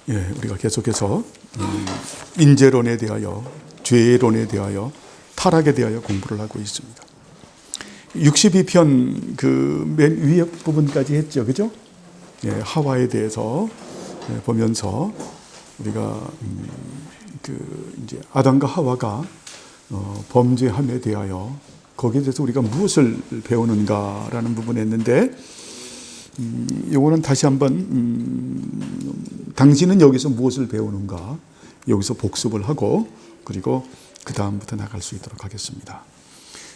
우리가 계속해서 인재론에 대하여, 죄론에 대하여, 타락에 대하여 공부를 하고 있습니다. 62편 그 맨 위에 부분까지 했죠, 그죠? 하와에 대해서 보면서 우리가 이제 아담과 하와가 범죄함에 대하여 거기에 대해서 우리가 무엇을 배우는가라는 부분을 했는데, 이거는 다시 한번 당신은 여기서 무엇을 배우는가 여기서 복습을 하고 그리고 그 다음부터 나갈 수 있도록 하겠습니다.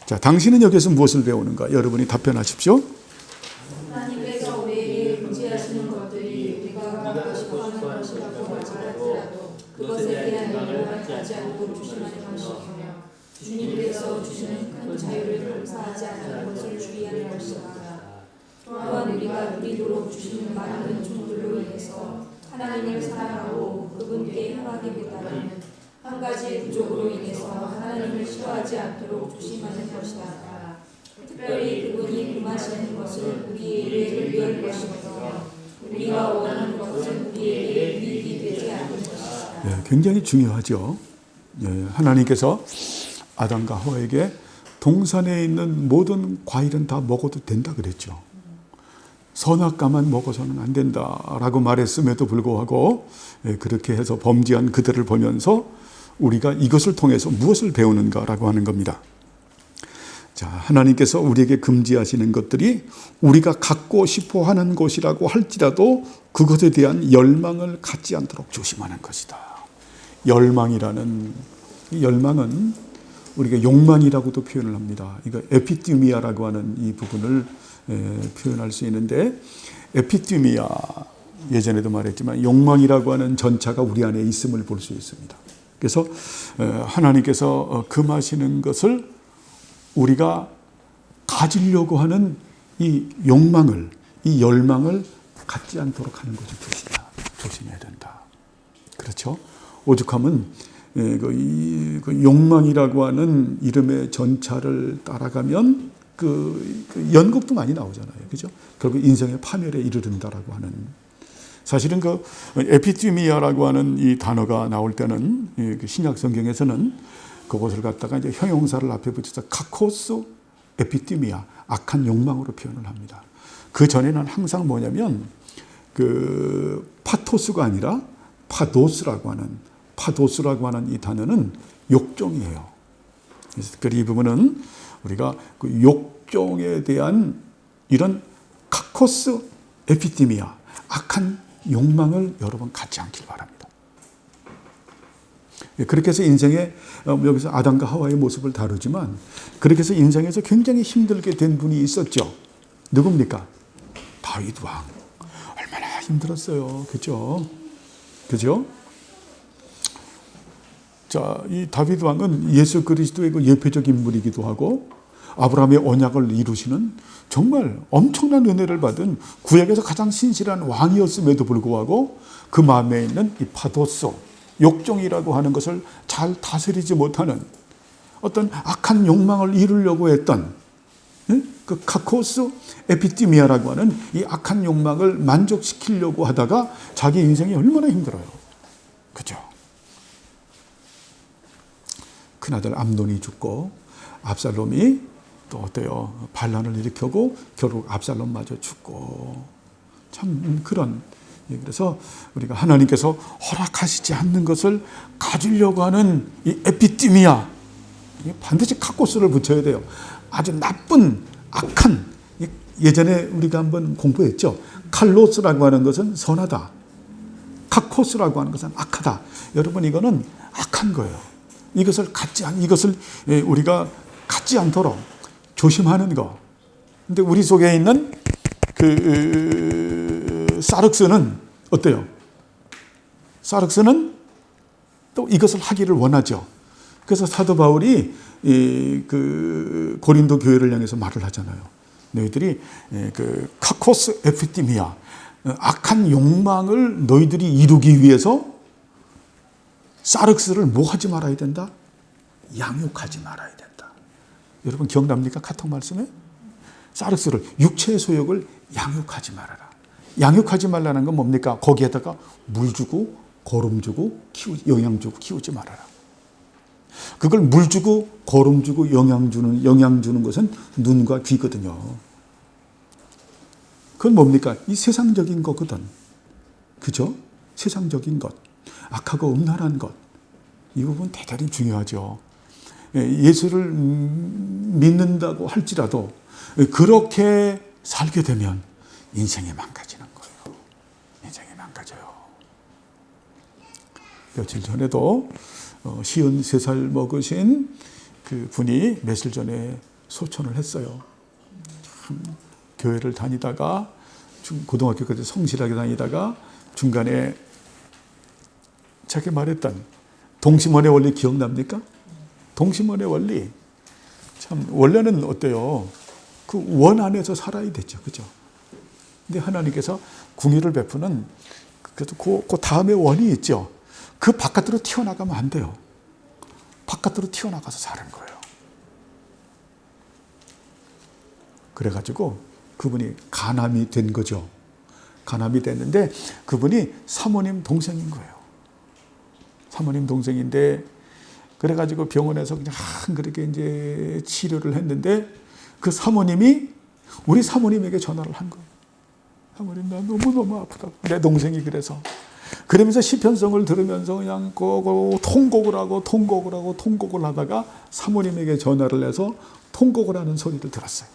자, 당신은 여기서 무엇을 배우는가? 여러분이 답변하십시오. 하나님께서 우리에게 금지하시는 것들이 우리가 갖고 싶어하는 것이라고 말하더라도 그것에 대한 열망을 갖지 않고 조심하는 것이며 주님께서 주시는 큰 자유를 감사하지 않는 것을 주의하는 것이다. 또한 우리가 누리도록 주시는 많은 은총들로 인해서 하나님을 사랑하고 그분께 향하기보다는 한 가지 부족으로 인해서 하나님을 싫어하지 않도록 조심하는 것이다. 특별히 그분이 금하시는 것을 우리에게 위할 것이며 우리가 원하는 것은 우리에게 이익이 되지 않는 것이다. 굉장히 중요하죠. 하나님께서 아담과 하와에게 동산에 있는 모든 과일은 다 먹어도 된다 그랬죠. 선악과만 먹어서는 안 된다라고 말했음에도 불구하고 그렇게 해서 범죄한 그들을 보면서 우리가 이것을 통해서 무엇을 배우는가라고 하는 겁니다. 자, 하나님께서 우리에게 금지하시는 것들이 우리가 갖고 싶어 하는 것이라고 할지라도 그것에 대한 열망을 갖지 않도록 조심하는 것이다. 열망은 우리가 욕망이라고도 표현을 합니다. 이거 에피티미아라고 하는 이 부분을 표현할 수 있는데, 에피티미아, 예전에도 말했지만 욕망이라고 하는 전차가 우리 안에 있음을 볼 수 있습니다. 그래서 하나님께서 금하시는 것을 우리가 가지려고 하는 이 욕망을, 이 열망을 갖지 않도록 하는 것을 조심해야 된다. 그렇죠? 오죽하면 그 욕망이라고 하는 이름의 전차를 따라가면 그 연극도 많이 나오잖아요. 그죠? 결국 인생의 파멸에 이르른다라고 하는. 사실은 그 에피티미아라고 하는 이 단어가 나올 때는 신약 성경에서는 그것을 갖다가 이제 형용사를 앞에 붙여서 카코스 에피티미아, 악한 욕망으로 표현을 합니다. 그 전에는 항상 뭐냐면 그 파토스가 아니라 파도스라고 하는 이 단어는 욕종이에요. 그래서 이 부분은 우리가 그 욕종에 대한 이런 카코스 에피티미아, 악한 욕망을 여러분 갖지 않길 바랍니다. 그렇게 해서 인생에, 여기서 아담과 하와의 모습을 다루지만 그렇게 해서 인생에서 굉장히 힘들게 된 분이 있었죠. 누굽니까? 다윗 왕. 얼마나 힘들었어요. 그죠? 자, 이 다윗 왕은 예수 그리스도의 그 예표적 인물이기도 하고 아브라함의 언약을 이루시는 정말 엄청난 은혜를 받은 구약에서 가장 신실한 왕이었음에도 불구하고 그 마음에 있는 이 파도스, 욕종이라고 하는 것을 잘 다스리지 못하는 어떤 악한 욕망을 이루려고 했던 그 카코스 에피티미아라고 하는 이 악한 욕망을 만족시키려고 하다가 자기 인생이 얼마나 힘들어요. 그죠? 큰아들 암논이 죽고 압살롬이 또 어때요? 반란을 일으켜고 결국 압살롬마저 죽고, 참 그런. 그래서 우리가 하나님께서 허락하시지 않는 것을 가지려고 하는 이 에피티미아, 반드시 카코스를 붙여야 돼요. 아주 나쁜 악한, 예전에 우리가 한번 공부했죠. 칼로스라고 하는 것은 선하다, 카코스라고 하는 것은 악하다. 여러분, 이거는 악한 거예요. 이것을 우리가 갖지 않도록 조심하는 거. 근데 우리 속에 있는 그 사륵스는 어때요? 사륵스는 또 이것을 하기를 원하죠. 그래서 사도 바울이 그 고린도 교회를 향해서 말을 하잖아요. 너희들이 그 카코스 에피티미아, 악한 욕망을 너희들이 이루기 위해서 사륵스를 뭐 하지 말아야 된다? 양육하지 말아야 된다. 여러분 기억납니까? 카톡 말씀에? 사륵스를, 육체의 소욕을 양육하지 말아라. 양육하지 말라는 건 뭡니까? 거기에다가 물 주고 거름 주고 영양 주고 키우지 말아라. 그걸 물 주고 거름 주고 영양 주는 것은 눈과 귀거든요. 그건 뭡니까? 이 세상적인 거거든. 그죠? 세상적인 것, 악하고 음란한 것. 이 부분 대단히 중요하죠. 예수를 믿는다고 할지라도 그렇게 살게 되면 인생이 망가지는 거예요. 인생이 망가져요. 며칠 전에도 53살 먹으신 그 분이 며칠 전에 소천을 했어요. 참 교회를 다니다가 고등학교까지 성실하게 다니다가 중간에 자기 말했던 동심원의 원리 기억납니까? 동심원의 원리. 참 원래는 어때요? 그 원 안에서 살아야 되죠. 그죠? 근데 하나님께서 궁유를 베푸는 그래도 그 다음에 원이 있죠. 그 바깥으로 튀어나가면 안 돼요. 바깥으로 튀어나가서 사는 거예요. 그래가지고 그분이 간암이 된 거죠. 간암이 됐는데 그분이 사모님 동생인 거예요. 사모님 동생인데 그래가지고 병원에서 그냥 그렇게 이제 치료를 했는데 그 사모님이 우리 사모님에게 전화를 한 거예요. 사모님 나 너무너무 아프다고. 내 동생이 그래서. 그러면서 시편성을 들으면서 그냥 통곡을 하다가 사모님에게 전화를 해서 통곡을 하는 소리를 들었어요.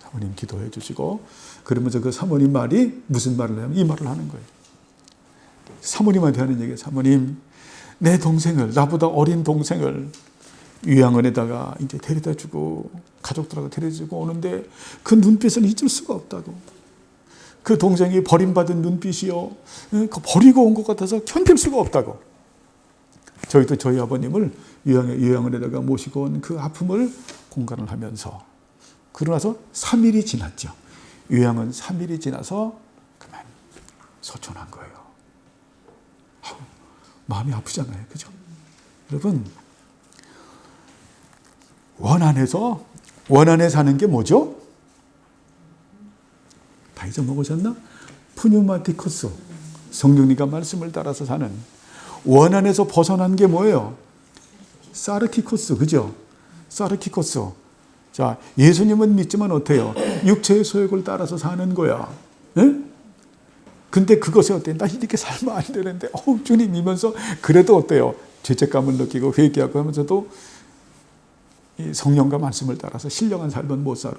사모님 기도해 주시고 그러면서 그 사모님 말이 무슨 말을 하면 이 말을 하는 거예요. 사모님한테 하는 얘기예요. 사모님, 내 동생을, 나보다 어린 동생을 요양원에다가 이제 데려다 주고 가족들하고 데려다 주고 오는데 그 눈빛을 잊을 수가 없다고. 그 동생이 버림받은 눈빛이요. 버리고 온 것 같아서 견딜 수가 없다고. 저희도 저희 아버님을 요양원에다가 모시고 온 그 아픔을 공감을 하면서 그러고 나서 3일이 지났죠. 요양원 3일이 지나서 그만 소천한 거예요. 마음이 아프잖아요. 그죠? 여러분, 원 안에 사는 게 뭐죠? 다 잊어먹으셨나? 푸뉴마티코스. 성령님과 말씀을 따라서 사는. 원 안에서 벗어난 게 뭐예요? 사르키코스. 그죠? 사르키코스. 자, 예수님은 믿지만 어때요? 육체의 소욕을 따라서 사는 거야. 예? 근데 그것이 어때요? 나 이렇게 살면 안 되는데, 주님이면서 그래도 어때요? 죄책감을 느끼고 회개하고 하면서도 이 성령과 말씀을 따라서 신령한 삶은 못 살아.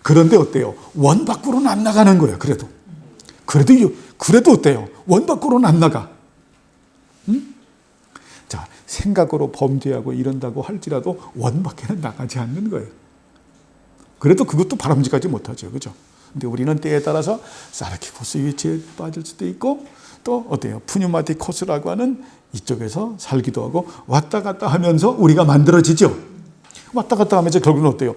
그런데 어때요? 원 밖으로는 안 나가는 거예요. 그래도 어때요? 원 밖으로는 안 나가. 응? 자, 생각으로 범죄하고 이런다고 할지라도 원 밖에는 나가지 않는 거예요. 그래도 그것도 바람직하지 못하죠. 그죠? 근데 우리는 때에 따라서 사르키코스 위치에 빠질 수도 있고 또 어때요? 푸뉴마티코스라고 하는 이쪽에서 살기도 하고 왔다 갔다 하면서 우리가 만들어지죠. 왔다 갔다 하면서 결국은 어때요?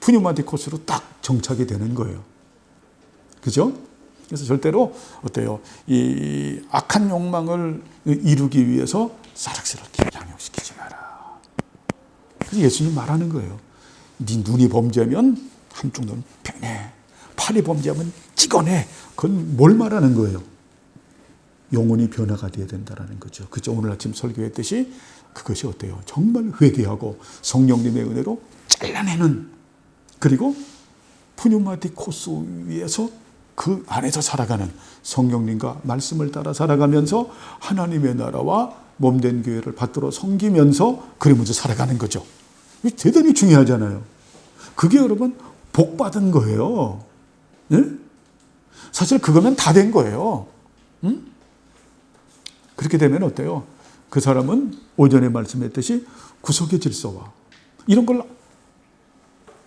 푸뉴마티코스로 딱 정착이 되는 거예요. 그죠? 그래서 절대로 어때요? 이 악한 욕망을 이루기 위해서 사르스럽게 양육시키지 마라. 그래서 예수님 말하는 거예요. 네 눈이 범죄하면 한쪽 눈 빼내. 팔이 범죄하면 찍어내. 그건 뭘 말하는 거예요? 영혼이 변화가 되어야 된다는 거죠. 그죠? 오늘 아침 설교했듯이 그것이 어때요? 정말 회개하고 성령님의 은혜로 잘라내는, 그리고 푸뉴마티코스 위에서 그 안에서 살아가는 성령님과 말씀을 따라 살아가면서 하나님의 나라와 몸된 교회를 받들어 섬기면서 그러면서 살아가는 거죠. 이게 대단히 중요하잖아요. 그게 여러분 복 받은 거예요. 네? 사실 그거면 다 된 거예요. 응? 그렇게 되면 어때요? 그 사람은 오전에 말씀했듯이 구속의 질서와 이런 걸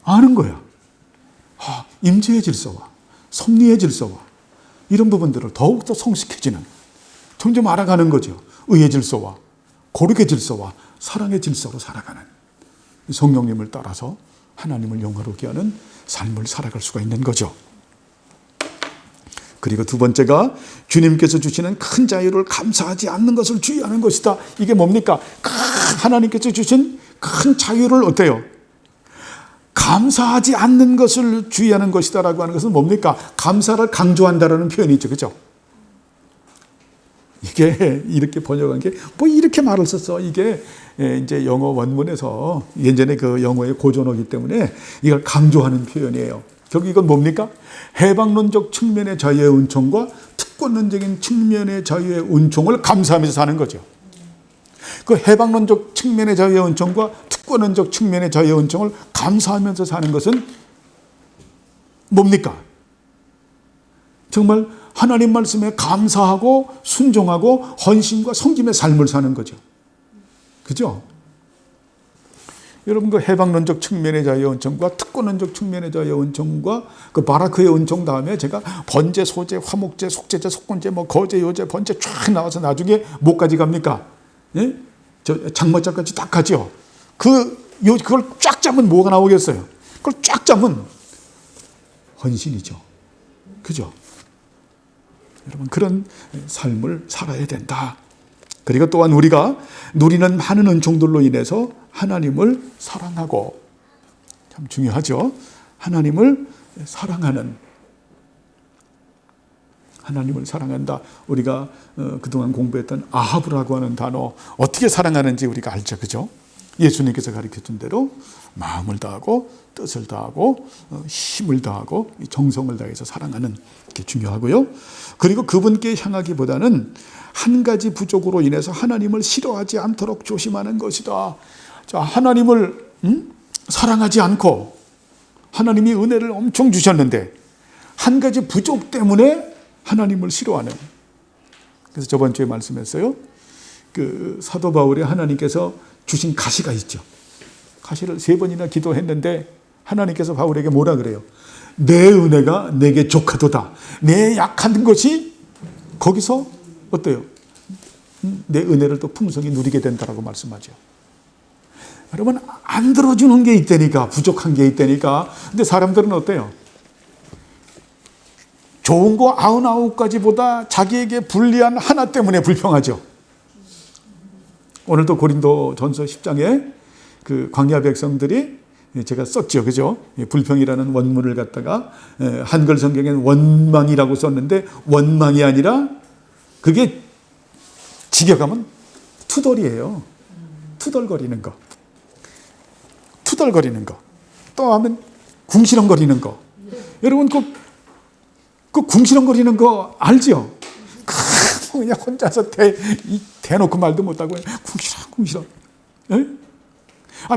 아는 거야. 임재의 질서와 섭리의 질서와 이런 부분들을 더욱더 성숙해지는, 점점 알아가는 거죠. 의의 질서와 거룩의 질서와 사랑의 질서로 살아가는, 성령님을 따라서 하나님을 영화롭게 하는 삶을 살아갈 수가 있는 거죠. 그리고 두 번째가 주님께서 주시는 큰 자유를 감사하지 않는 것을 주의하는 것이다. 이게 뭡니까? 하나님께서 주신 큰 자유를 어때요? 감사하지 않는 것을 주의하는 것이다라고 하는 것은 뭡니까? 감사를 강조한다라는 표현이 있죠. 그죠? 이게 이렇게 번역한 게 뭐 이렇게 말을 썼어. 이게 이제 영어 원문에서 예전에 그 영어의 고전어기 때문에 이걸 강조하는 표현이에요. 결국 이건 뭡니까? 해방론적 측면의 자유의 은총과 특권론적인 측면의 자유의 은총을 감사하면서 사는 거죠. 그 해방론적 측면의 자유의 은총과 특권론적 측면의 자유의 은총을 감사하면서 사는 것은 뭡니까? 정말 하나님 말씀에 감사하고 순종하고 헌신과 섬김의 삶을 사는 거죠. 그죠? 여러분 그 해방론적 측면의 자유의 은총과 특권론적 측면의 자유의 은총과 그 바라크의 은총 다음에 제가 번제, 소제, 화목제, 속제제, 속건제, 뭐 거제, 요제, 번제 쫙 나와서 나중에 뭐까지 갑니까? 예? 저 장마자까지 딱 가죠. 그걸 쫙 잡으면 뭐가 나오겠어요? 그걸 쫙 잡으면 헌신이죠. 그죠? 여러분 그런 삶을 살아야 된다. 그리고 또한 우리가 누리는 많은 은총들로 인해서 하나님을 사랑하고, 참 중요하죠. 하나님을 사랑하는, 하나님을 사랑한다. 우리가 그동안 공부했던 아하브라고 하는 단어, 어떻게 사랑하는지 우리가 알죠. 그죠? 예수님께서 가르쳐준 대로 마음을 다하고 뜻을 다하고 힘을 다하고 정성을 다해서 사랑하는 게 중요하고요. 그리고 그분께 향하기보다는 한 가지 부족으로 인해서 하나님을 싫어하지 않도록 조심하는 것이다. 자, 하나님을 사랑하지 않고 하나님이 은혜를 엄청 주셨는데 한 가지 부족 때문에 하나님을 싫어하는. 그래서 저번 주에 말씀했어요. 그 사도 바울이 하나님께서 주신 가시가 있죠. 가시를 3번이나 기도했는데 하나님께서 바울에게 뭐라 그래요? 내 은혜가 내게 족하도다. 내 약한 것이 거기서 어때요? 내 은혜를 또 풍성히 누리게 된다라고 말씀하죠. 여러분 안 들어주는 게 있다니까, 부족한 게 있다니까. 근데 사람들은 어때요? 좋은 거 99가지보다 자기에게 불리한 하나 때문에 불평하죠. 오늘도 고린도 전서 10장에 그 광야 백성들이 제가 썼죠. 그죠? 불평이라는 원문을 갖다가 한글 성경엔 원망이라고 썼는데 원망이 아니라 그게 직역하면 투덜이에요. 투덜거리는 거. 투덜거리는 거. 또 하면 궁시렁거리는 거. 여러분 그 궁시렁거리는 거 알죠? 그냥 혼자서 대놓고 말도 못하고 궁시렁궁시렁.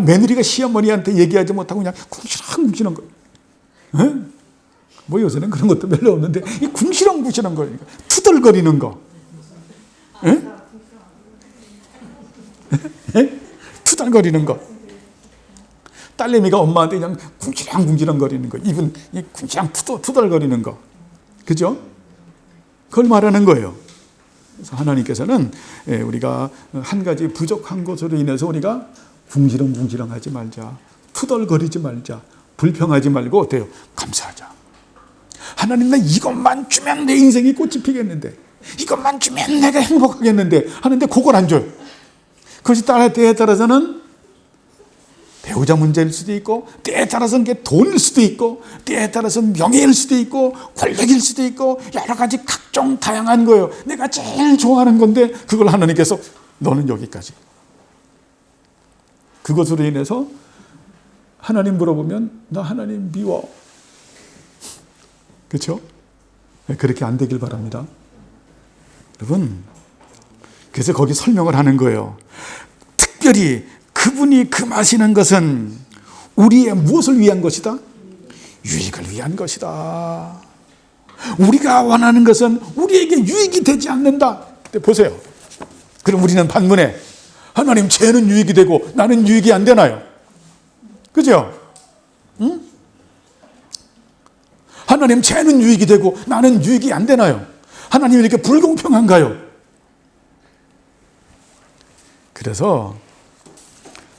며느리가 시어머니한테 얘기하지 못하고 그냥 궁시렁궁시렁 거. 뭐 요새는 그런 것도 별로 없는데 이 궁시렁궁시렁 거리니까 투덜거리는 거. 투덜거리는 거. 딸내미가 엄마한테 그냥 궁시렁궁시렁 거리는 거. 입은 궁시렁 투덜거리는 거. 그죠? 그걸 말하는 거예요. 그래서 하나님께서는 우리가 한 가지 부족한 것으로 인해서 우리가 궁시렁궁시렁 하지 말자. 투덜거리지 말자. 불평하지 말고 어때요? 감사하자. 하나님 나 이것만 주면 내 인생이 꽃이 피겠는데, 이것만 주면 내가 행복하겠는데 하는데 그걸 안 줘요. 그것이 때에 따라서는 배우자 문제일 수도 있고, 때에 따라서는 게 돈일 수도 있고, 때에 따라서는 명예일 수도 있고, 권력일 수도 있고, 여러 가지 각종 다양한 거예요. 내가 제일 좋아하는 건데 그걸 하나님께서 너는 여기까지. 그것으로 인해서 하나님 물어보면 나 하나님 미워. 그렇죠? 그렇게 안 되길 바랍니다. 여러분, 그래서 거기 설명을 하는 거예요. 특별히 그분이 금하시는 것은 우리의 무엇을 위한 것이다? 유익을 위한 것이다. 우리가 원하는 것은 우리에게 유익이 되지 않는다. 보세요. 그럼 우리는 반문에 하나님 쟤는 유익이 되고 나는 유익이 안 되나요? 그죠? 응? 하나님 쟤는 유익이 되고 나는 유익이 안 되나요? 하나님 이렇게 불공평한가요? 그래서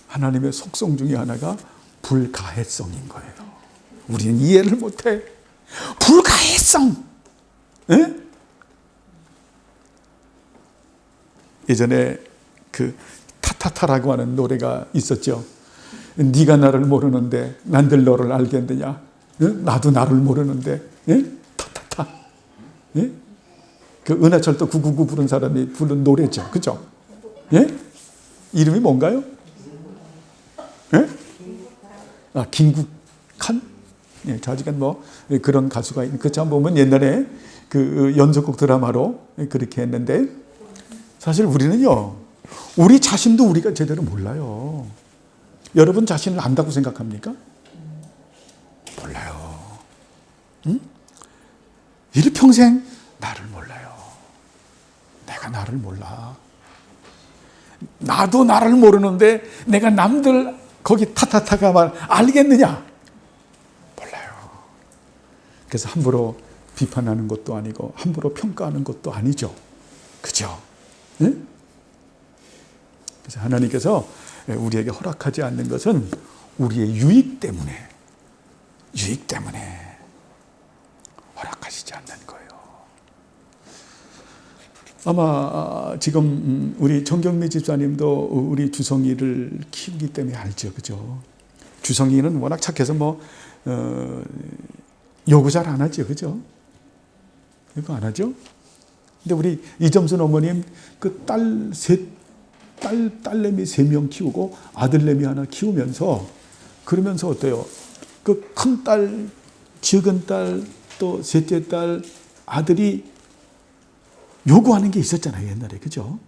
하나님의 속성 중에 하나가 불가해성인 거예요. 우리는 이해를 못해. 불가해성. 에? 예전에 그 타타타라고 하는 노래가 있었죠. 네가 나를 모르는데 난들 너를 알겠느냐? 나도 나를 모르는데 타타타. 그 은하철도 999 부른 사람이 부른 노래죠. 그죠? 이름이 뭔가요? 김국한? 좌지간 뭐 그런 가수가 있는. 그 참 보면 옛날에 그 연속곡 드라마로 그렇게 했는데, 사실 우리는요, 우리 자신도 우리가 제대로 몰라요. 여러분 자신을 안다고 생각합니까? 몰라요. 일평생 나를 몰라요. 내가 나를 몰라. 나도 나를 모르는데 내가 남들 거기 타타타가 알겠느냐? 몰라요. 그래서 함부로 비판하는 것도 아니고 함부로 평가하는 것도 아니죠. 그죠? 응? 그래서 하나님께서 우리에게 허락하지 않는 것은 우리의 유익 때문에 허락하시지 않는 거예요. 아마 지금 우리 정경미 집사님도 우리 주성이를 키우기 때문에 알죠. 그죠? 주성이는 워낙 착해서 요구 잘 안 하죠. 그죠? 요구 안 하죠? 근데 우리 이점순 어머님 그 딸내미 3명 키우고 아들내미 하나 키우면서 그러면서 어때요? 그 큰 딸, 작은 딸, 또 셋째 딸 아들이 요구하는 게 있었잖아요, 옛날에. 그죠?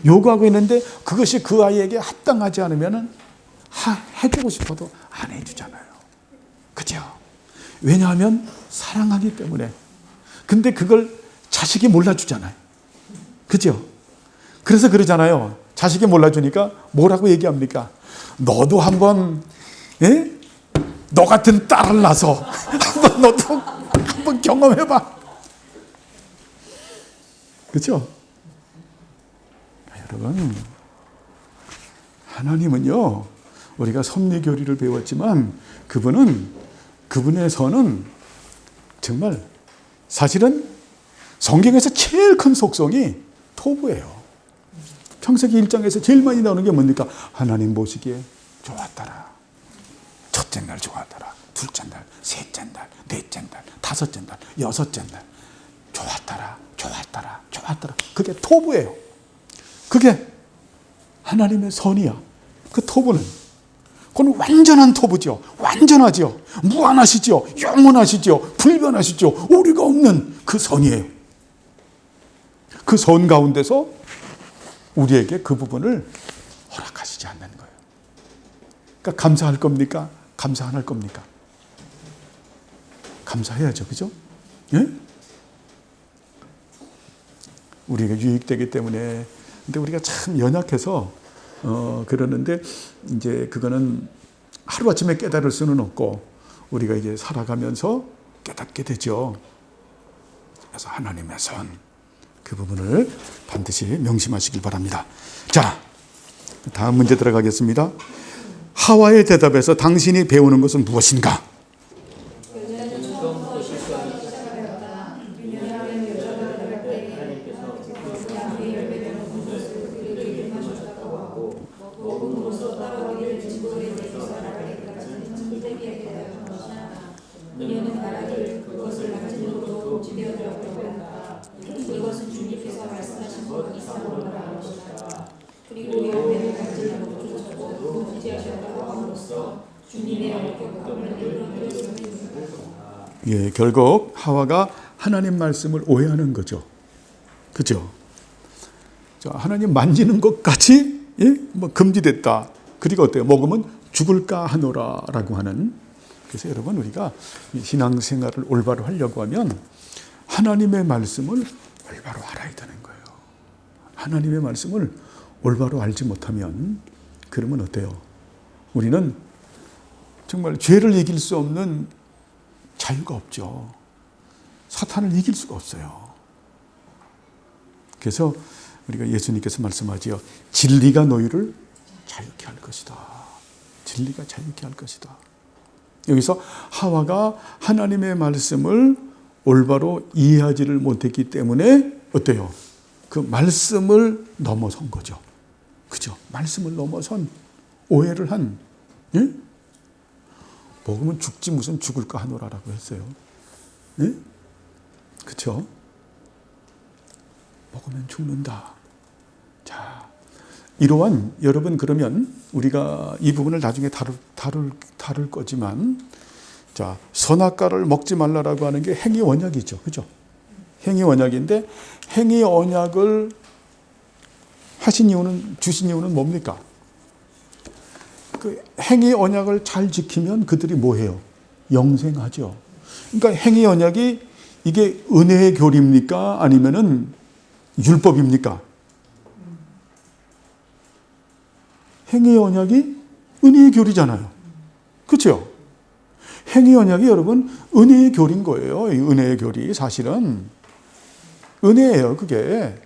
요구하고 있는데 그것이 그 아이에게 합당하지 않으면 해주고 싶어도 안 해주잖아요. 그죠? 왜냐하면 사랑하기 때문에. 근데 그걸 자식이 몰라주잖아요. 그죠? 그래서 그러잖아요. 자식이 몰라주니까 뭐라고 얘기합니까? 너도 한번, 너 같은 딸을 낳아서 너도 한번 경험해봐. 그렇죠? 여러분, 하나님은요, 우리가 섭리교리를 배웠지만 그분의 선은 정말 사실은 성경에서 제일 큰 속성이 토부예요. 창세기 1장에서 제일 많이 나오는 게 뭡니까? 하나님 보시기에 좋았더라. 첫째 날 좋았더라. 둘째 날, 셋째 날, 넷째 날, 다섯째 날, 여섯째 날. 좋았더라. 그게 토부예요. 그게 하나님의 선이야. 그 토부는. 그건 완전한 토부죠. 완전하죠. 무한하시죠. 영원하시죠. 불변하시죠. 오류가 없는 그 선이에요. 그 선 가운데서 우리에게 그 부분을 허락하시지 않는 거예요. 그러니까 감사할 겁니까? 감사 안 할 겁니까? 감사해야죠. 그죠? 예? 우리가 유익되기 때문에. 근데 우리가 참 연약해서 그러는데 이제 그거는 하루아침에 깨달을 수는 없고 우리가 이제 살아가면서 깨닫게 되죠. 그래서 하나님의 선, 그 부분을 반드시 명심하시길 바랍니다. 자, 다음 문제 들어가겠습니다. 하와의 대답에서 당신이 배우는 것은 무엇인가? 예, 결국 하와가 하나님 말씀을 오해하는 거죠. 그죠? 하나님 만지는 것까지 금지됐다. 그리고 어때요? 먹으면 죽을까 하노라라고 하는. 그래서 여러분, 우리가 신앙생활을 올바로 하려고 하면 하나님의 말씀을 올바로 알아야 되는 거예요. 하나님의 말씀을 올바로 알지 못하면 그러면 어때요? 우리는 정말 죄를 이길 수 없는 자유가 없죠. 사탄을 이길 수가 없어요. 그래서 우리가 예수님께서 말씀하지요. 진리가 너희를 자유케 할 것이다. 진리가 자유케 할 것이다. 여기서 하와가 하나님의 말씀을 올바로 이해하지를 못했기 때문에 어때요? 그 말씀을 넘어선 거죠. 그죠? 말씀을 넘어선 오해를 한 예? 먹으면 죽지 무슨 죽을까 하노라라고 했어요. 예? 그렇죠? 먹으면 죽는다. 자, 이러한 여러분 그러면 우리가 이 부분을 나중에 다룰 거지만 자, 선악과를 먹지 말라라고 하는 게 행위 언약이죠. 그죠? 행위 언약인데 행위 언약을 주신 이유는 뭡니까? 그 행위 언약을 잘 지키면 그들이 뭐 해요? 영생하죠. 그러니까 행위 언약이 이게 은혜의 교리입니까? 아니면은 율법입니까? 행위 언약이 은혜의 교리잖아요. 그렇죠? 행위 언약이 여러분 은혜의 교리인 거예요. 이 은혜의 교리 사실은 은혜예요. 그게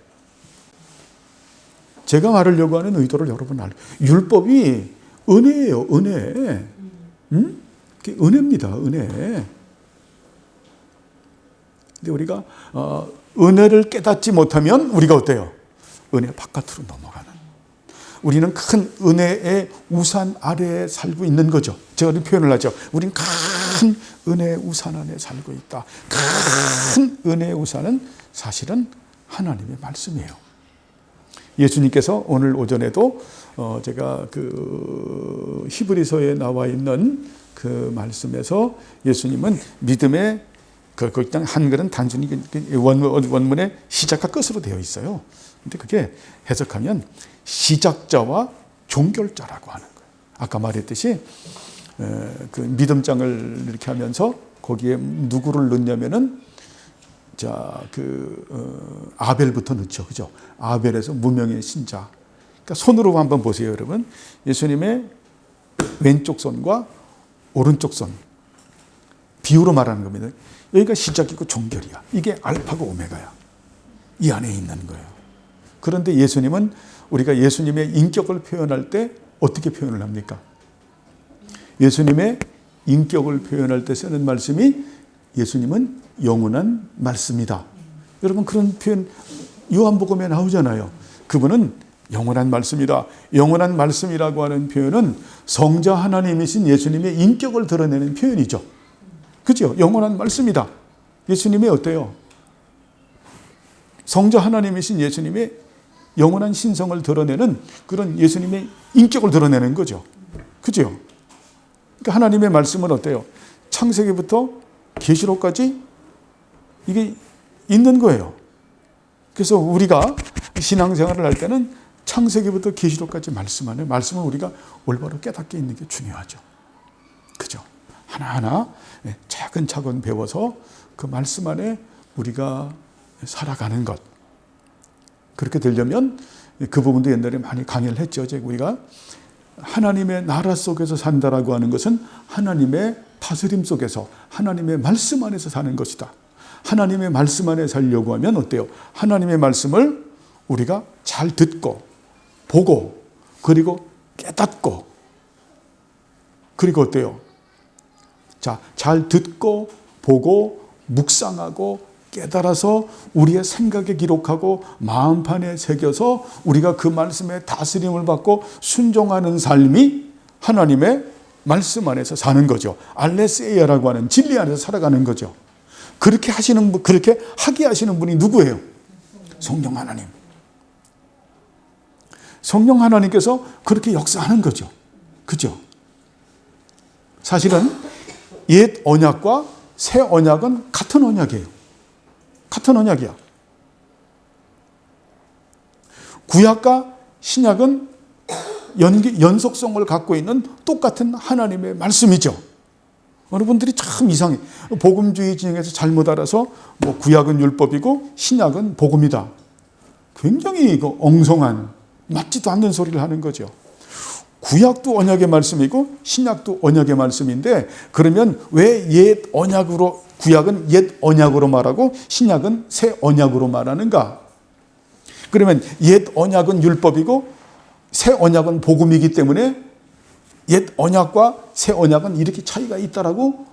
제가 말하려고 하는 의도를 여러분 율법이 은혜예요. 은혜. 그게 은혜입니다. 은혜. 근데 우리가 은혜를 깨닫지 못하면 우리가 어때요? 은혜 바깥으로 넘어가는. 우리는 큰 은혜의 우산 아래에 살고 있는 거죠. 제가 이렇게 표현을 하죠. 우리는 큰 은혜의 우산 안에 살고 있다. 큰 은혜의 우산은 사실은 하나님의 말씀이에요. 예수님께서 오늘 오전에도 제가 그 히브리서에 나와 있는 그 말씀에서 예수님은 믿음의 거기 한글은 단순히 원문의 시작과 끝으로 되어 있어요. 근데 그게 해석하면 시작자와 종결자라고 하는 거예요. 아까 말했듯이 그 믿음장을 이렇게 하면서 거기에 누구를 넣냐면은 아벨부터 넣죠. 그죠? 아벨에서 무명의 신자. 그러니까 손으로 한번 보세요, 여러분. 예수님의 왼쪽 손과 오른쪽 손. 비유로 말하는 겁니다. 여기가 시작이고 종결이야. 이게 알파고 오메가야. 이 안에 있는 거예요. 그런데 예수님은 우리가 예수님의 인격을 표현할 때 어떻게 표현을 합니까? 예수님의 인격을 표현할 때 쓰는 말씀이 예수님은 영원한 말씀이다. 여러분 그런 표현 요한복음에 나오잖아요. 그분은 영원한 말씀이다. 영원한 말씀이라고 하는 표현은 성자 하나님이신 예수님의 인격을 드러내는 표현이죠. 그죠? 영원한 말씀이다. 예수님이 어때요? 성자 하나님이신 예수님의 영원한 신성을 드러내는 그런 예수님의 인격을 드러내는 거죠. 그죠? 그러니까 하나님의 말씀은 어때요? 창세기부터 계시록까지 이게 있는 거예요. 그래서 우리가 신앙생활을 할 때는 창세기부터 계시록까지 말씀을 우리가 올바로 깨닫게 있는 게 중요하죠. 그죠? 하나하나 차근차근 배워서 그 말씀 안에 우리가 살아가는 것. 그렇게 되려면 그 부분도 옛날에 많이 강의를 했죠. 우리가 하나님의 나라 속에서 산다라고 하는 것은 하나님의 다스림 속에서 하나님의 말씀 안에서 사는 것이다. 하나님의 말씀 안에 살려고 하면 어때요? 하나님의 말씀을 우리가 잘 듣고 보고 그리고 깨닫고 그리고 어때요? 자, 잘 듣고 보고 묵상하고 깨달아서 우리의 생각에 기록하고 마음판에 새겨서 우리가 그 말씀에 다스림을 받고 순종하는 삶이 하나님의 말씀 안에서 사는 거죠. 알레세이아라고 하는 진리 안에서 살아가는 거죠. 그렇게 하게 하시는 분이 누구예요? 성령 하나님. 성령 하나님께서 그렇게 역사하는 거죠. 그죠? 사실은 옛 언약과 새 언약은 같은 언약이에요. 같은 언약이야. 구약과 신약은 연속성을 갖고 있는 똑같은 하나님의 말씀이죠. 어느 분들이 참 이상해. 복음주의 진영에서 잘못 알아서 구약은 율법이고 신약은 복음이다. 굉장히 엉성한 맞지도 않는 소리를 하는 거죠. 구약도 언약의 말씀이고 신약도 언약의 말씀인데 그러면 왜 옛 언약으로 구약은 옛 언약으로 말하고 신약은 새 언약으로 말하는가? 그러면 옛 언약은 율법이고 새 언약은 복음이기 때문에 옛 언약과 새 언약은 이렇게 차이가 있다라고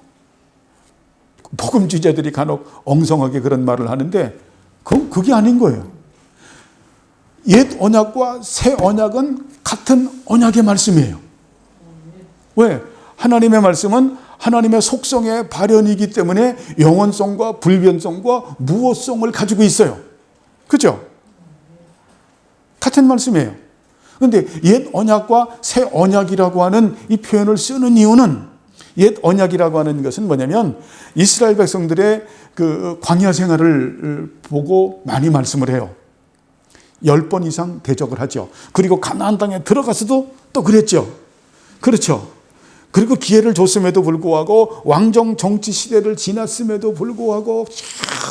복음주의자들이 간혹 엉성하게 그런 말을 하는데 그게 아닌 거예요. 옛 언약과 새 언약은 같은 언약의 말씀이에요. 왜? 하나님의 말씀은 하나님의 속성의 발현이기 때문에 영원성과 불변성과 무엇성을 가지고 있어요. 그죠? 같은 말씀이에요. 그런데 옛 언약과 새 언약이라고 하는 이 표현을 쓰는 이유는, 옛 언약이라고 하는 것은 뭐냐면 이스라엘 백성들의 그 광야 생활을 보고 많이 말씀을 해요. 10번 이상 대적을 하죠. 그리고 가나안 땅에 들어가서도 또 그랬죠. 그렇죠. 그리고 기회를 줬음에도 불구하고 왕정 정치 시대를 지났음에도 불구하고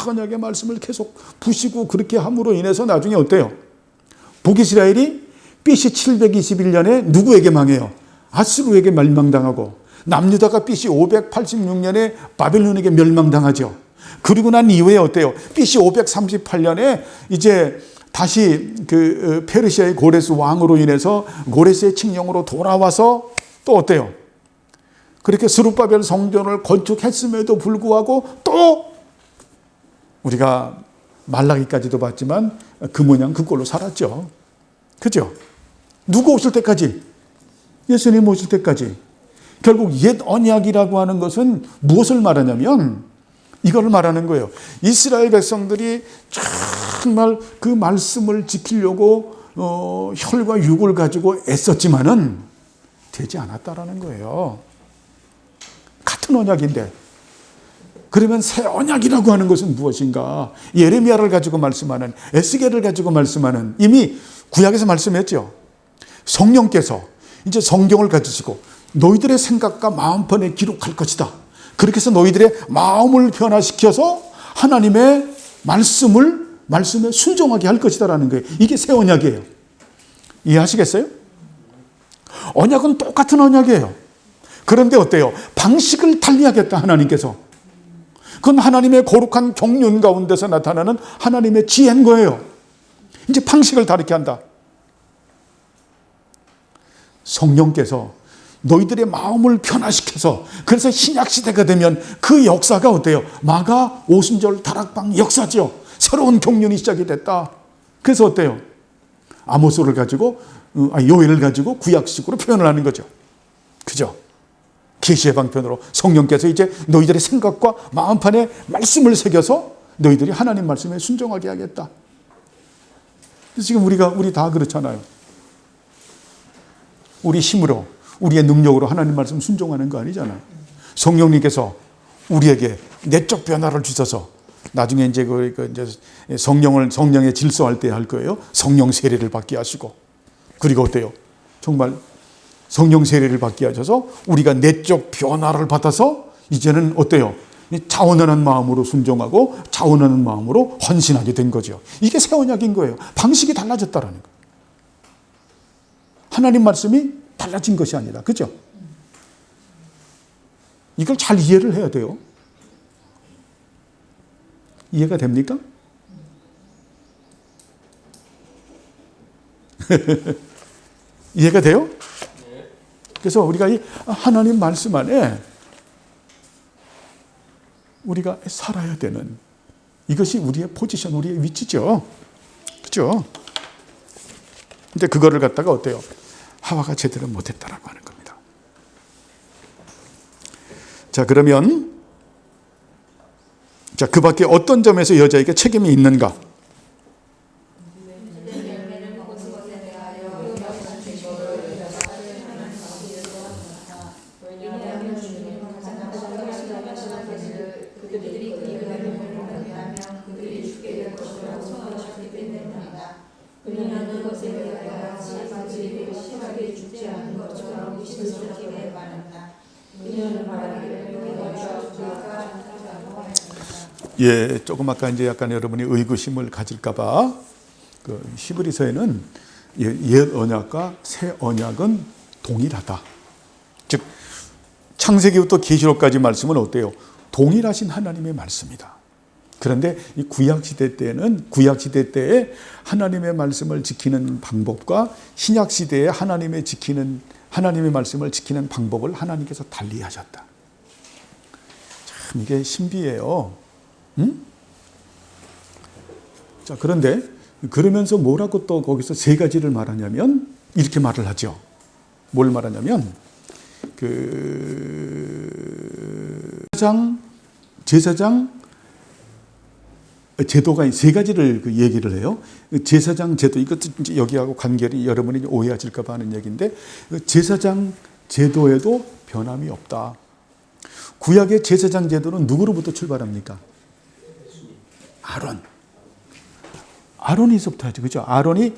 언약의 말씀을 계속 부시고 그렇게 함으로 인해서 나중에 어때요? 북이스라엘이 BC 721년에 누구에게 망해요? 아수르에게 멸망당하고, 남유다가 BC 586년에 바벨론에게 멸망당하죠. 그리고 난 이후에 어때요? BC 538년에 이제 다시 그 페르시아의 고레스 왕으로 인해서 고레스의 칙령으로 돌아와서 또 어때요? 그렇게 스룹바벨 성전을 건축했음에도 불구하고 또 우리가 말라기까지도 봤지만 그 모양 그 꼴로 살았죠. 그죠? 누구 오실 때까지? 예수님 오실 때까지. 결국 옛 언약이라고 하는 것은 무엇을 말하냐면 이걸 말하는 거예요. 이스라엘 백성들이 정말 그 말씀을 지키려고 혈과 육을 가지고 애썼지만은 되지 않았다라는 거예요. 같은 언약인데. 그러면 새 언약이라고 하는 것은 무엇인가? 예레미야를 가지고 말씀하는, 에스겔을 가지고 말씀하는, 이미 구약에서 말씀했죠. 성령께서 이제 성경을 가지시고 너희들의 생각과 마음판에 기록할 것이다. 그렇게 해서 너희들의 마음을 변화시켜서 하나님의 말씀에 순종하게 할 것이다라는 거예요. 이게 새 언약이에요. 이해하시겠어요? 언약은 똑같은 언약이에요. 그런데 어때요? 방식을 달리하겠다, 하나님께서. 그건 하나님의 거룩한 경륜 가운데서 나타나는 하나님의 지혜인 거예요. 이제 방식을 다르게 한다. 성령께서 너희들의 마음을 변화시켜서, 그래서 신약시대가 되면 그 역사가 어때요? 마가 오순절 다락방 역사죠. 새로운 경륜이 시작이 됐다. 그래서 어때요? 아모스를 가지고, 요엘을 가지고 구약식으로 표현을 하는 거죠. 그죠? 계시의 방편으로 성령께서 이제 너희들의 생각과 마음판에 말씀을 새겨서 너희들이 하나님 말씀에 순종하게 하겠다. 지금 우리 다 그렇잖아요. 우리 힘으로, 우리의 능력으로 하나님 말씀 순종하는 거 아니잖아요. 성령님께서 우리에게 내적 변화를 주셔서 나중에 이제 이제 성령의 질서할 때 할 거예요. 성령 세례를 받게 하시고, 그리고 어때요? 정말 성령 세례를 받게 하셔서 우리가 내적 변화를 받아서 이제는 어때요? 자원하는 마음으로 순종하고 자원하는 마음으로 헌신하게 된 거죠. 이게 새 언약인 거예요. 방식이 달라졌다라는 거예요. 하나님 말씀이 달라진 것이 아니라, 그죠? 이걸 잘 이해를 해야 돼요. 이해가 됩니까? 이해가 돼요? 그래서 우리가 이 하나님 말씀 안에 우리가 살아야 되는, 이것이 우리의 포지션, 우리의 위치죠. 그죠? 근데 그거를 갖다가 어때요? 하와가 제대로 못했다라고 하는 겁니다. 자, 그러면 그 밖에 어떤 점에서 여자에게 책임이 있는가? 예, 조금 아까 이제 약간 여러분이 의구심을 가질까봐 그 히브리서에는 옛 언약과 새 언약은 동일하다. 즉 창세기부터 계시록까지 말씀은 어때요? 동일하신 하나님의 말씀이다. 그런데 이 구약 시대 때에 하나님의 말씀을 지키는 방법과 신약 시대에 하나님의 말씀을 지키는 방법을 하나님께서 달리하셨다. 참 이게 신비해요. 자, 그런데 그러면서 뭐라고 또 거기서 세 가지를 말하냐면 이렇게 말을 하죠. 뭘 말하냐면 제사장 제도가 세 가지를 얘기를 해요. 제사장 제도, 이것도 이제 여기하고 관계를 여러분이 오해하실까 봐 하는 얘기인데, 제사장 제도에도 변함이 없다. 구약의 제사장 제도는 누구로부터 출발합니까? 아론이서부터 하죠. 그죠? 아론이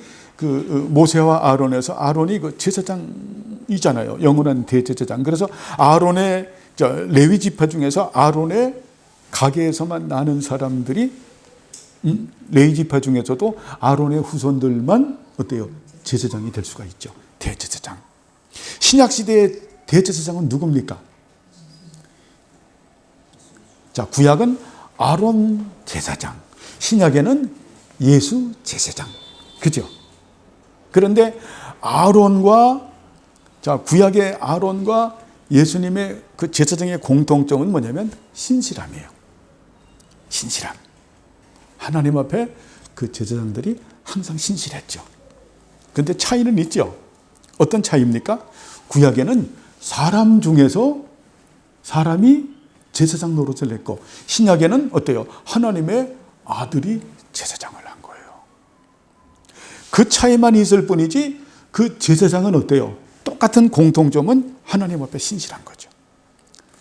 모세와 아론에서 아론이 제사장이잖아요. 영원한 대제사장. 그래서 아론의 레위 지파 중에서 아론의 가게에서만 나는 사람들이 레위 지파 중에서도 아론의 후손들만 어때요? 제사장이 될 수가 있죠. 대제사장. 신약 시대의 대제사장은 누굽니까? 자, 구약은 아론 제사장, 신약에는 예수 제사장. 그죠? 그런데 구약의 아론과 예수님의 그 제사장의 공통점은 뭐냐면 신실함이에요. 신실함. 하나님 앞에 그 제사장들이 항상 신실했죠. 그런데 차이는 있죠. 어떤 차이입니까? 구약에는 사람 중에서 사람이 제사장 노릇을 했고, 신약에는 어때요? 하나님의 아들이 제사장을 한 거예요. 그 차이만 있을 뿐이지 그 제사장은 어때요? 똑같은 공통점은 하나님 앞에 신실한 거죠.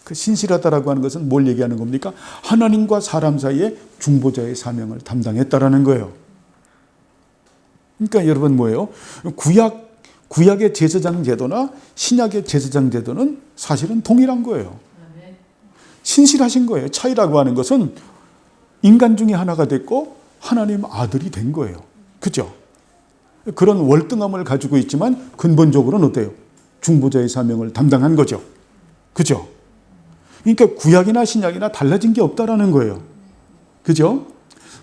그 신실하다라고 하는 것은 뭘 얘기하는 겁니까? 하나님과 사람 사이에 중보자의 사명을 담당했다라는 거예요. 그러니까 여러분 뭐예요? 구약의 제사장 제도나 신약의 제사장 제도는 사실은 동일한 거예요. 신실하신 거예요. 차이라고 하는 것은 인간 중에 하나가 됐고 하나님 아들이 된 거예요. 그죠? 그런 월등함을 가지고 있지만 근본적으로는 어때요? 중보자의 사명을 담당한 거죠. 그죠? 그러니까 구약이나 신약이나 달라진 게 없다라는 거예요. 그죠?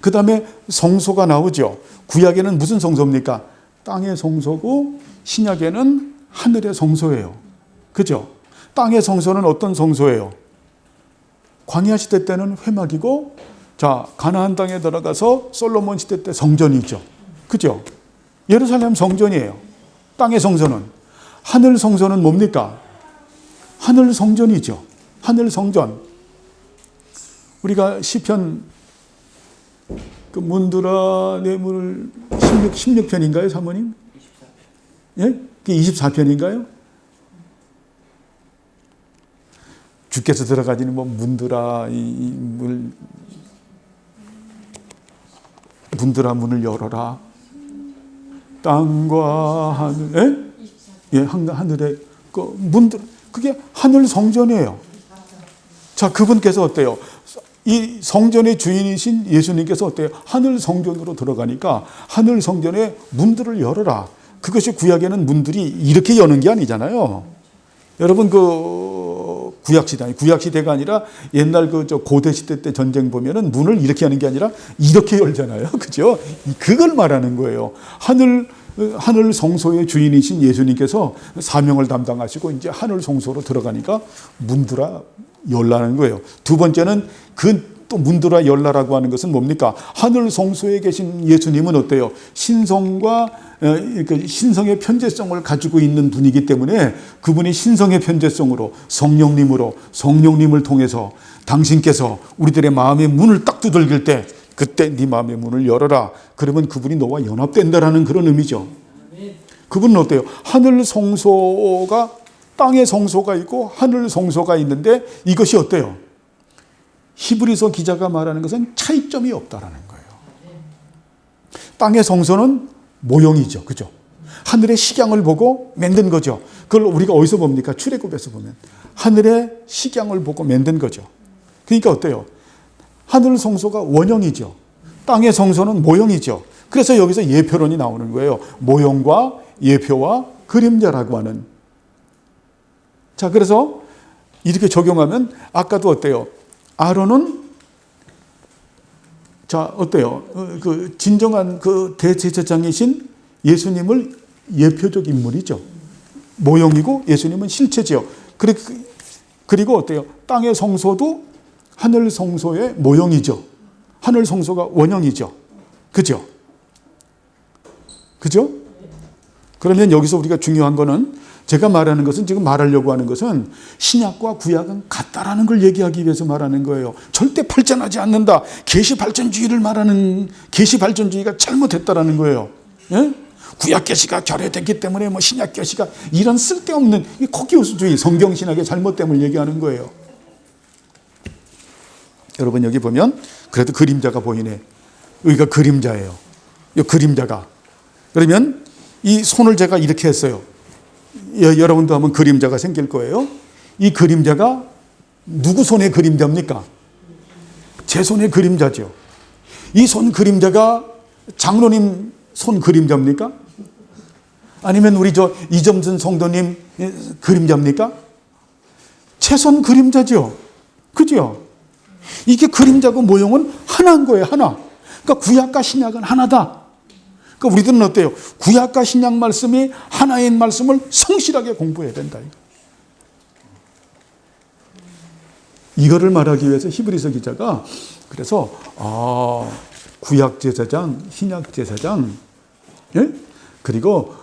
그 다음에 성소가 나오죠. 구약에는 무슨 성소입니까? 땅의 성소고 신약에는 하늘의 성소예요. 그죠? 땅의 성소는 어떤 성소예요? 광야 시대 때는 회막이고, 자, 가나안 땅에 들어가서 솔로몬 시대 때 성전이죠. 그죠? 예루살렘 성전이에요. 땅의 성소는. 하늘 성소는 뭡니까? 하늘 성전이죠. 하늘 성전. 우리가 시편 문드라 뇌물 16편인가요, 사모님? 24편. 예? 그게 24편인가요? 주께서 들어가지는 문드라 문드라 문을 열어라. 땅과 하늘, 예, 하늘에 문드라, 그게 하늘 성전이에요. 자, 그분께서 어때요? 이 성전의 주인이신 예수님께서 어때요? 하늘 성전으로 들어가니까 하늘 성전의 문들을 열어라. 그것이 구약에는 문들이 이렇게 여는 게 아니잖아요. 여러분 구약시대가 아니라 옛날 고대시대 때 전쟁 보면은 문을 이렇게 하는 게 아니라 이렇게 열잖아요. 그죠? 그걸 말하는 거예요. 하늘 성소의 주인이신 예수님께서 사명을 담당하시고 이제 하늘 성소로 들어가니까 문드라 열라는 거예요. 두 번째는 또 문드라 열라라고 하는 것은 뭡니까? 하늘 성소에 계신 예수님은 어때요? 신성의 편재성을 가지고 있는 분이기 때문에 그분이 신성의 편재성으로 성령님을 통해서 당신께서 우리들의 마음의 문을 딱 두들길 때 그때 네 마음의 문을 열어라. 그러면 그분이 너와 연합된다라는 그런 의미죠. 그분은 어때요? 하늘 성소가, 땅의 성소가 있고 하늘 성소가 있는데 이것이 어때요? 히브리서 기자가 말하는 것은 차이점이 없다라는 거예요. 땅의 성소는 모형이죠. 그죠? 하늘의 식양을 보고 만든 거죠. 그걸 우리가 어디서 봅니까? 출애굽에서 보면 하늘의 식양을 보고 만든 거죠. 그러니까 어때요? 하늘 성소가 원형이죠. 땅의 성소는 모형이죠. 그래서 여기서 예표론이 나오는 거예요. 모형과 예표와 그림자라고 하는. 자, 그래서 이렇게 적용하면 아까도 어때요? 아론은 어때요? 진정한 대제사장이신 예수님을 예표적 인물이죠. 모형이고 예수님은 실체죠. 그리고 어때요? 땅의 성소도 하늘 성소의 모형이죠. 하늘 성소가 원형이죠. 그죠? 그러면 여기서 우리가 중요한 거는 제가 말하는 것은 지금 말하려고 하는 것은 신약과 구약은 같다라는 걸 얘기하기 위해서 말하는 거예요. 절대 발전하지 않는다. 계시발전주의를 말하는 계시발전주의가 잘못했다라는 거예요. 예? 구약 계시가 결여됐기 때문에 뭐 신약 계시가 이런 쓸데없는 코끼우스주의 성경신학의 잘못됨을 얘기하는 거예요. 여러분 여기 보면 그래도 그림자가 보이네. 여기가 그림자예요. 이 그림자가. 그러면 이 손을 제가 이렇게 했어요. 여러분도 하면 그림자가 생길 거예요. 이 그림자가 누구 손의 그림자입니까? 제 손의 그림자죠. 이 손 그림자가 장로님 손 그림자입니까? 아니면 우리 이점순 성도님 그림자입니까? 제 손 그림자죠. 그죠? 이게 그림자고 모형은 하나인 거예요. 하나. 그러니까 구약과 신약은 하나다. 그러니까 우리들은 어때요? 구약과 신약 말씀이 하나인 말씀을 성실하게 공부해야 된다. 이거를 말하기 위해서 히브리서 기자가 그래서 구약 제사장, 신약 제사장, 예? 그리고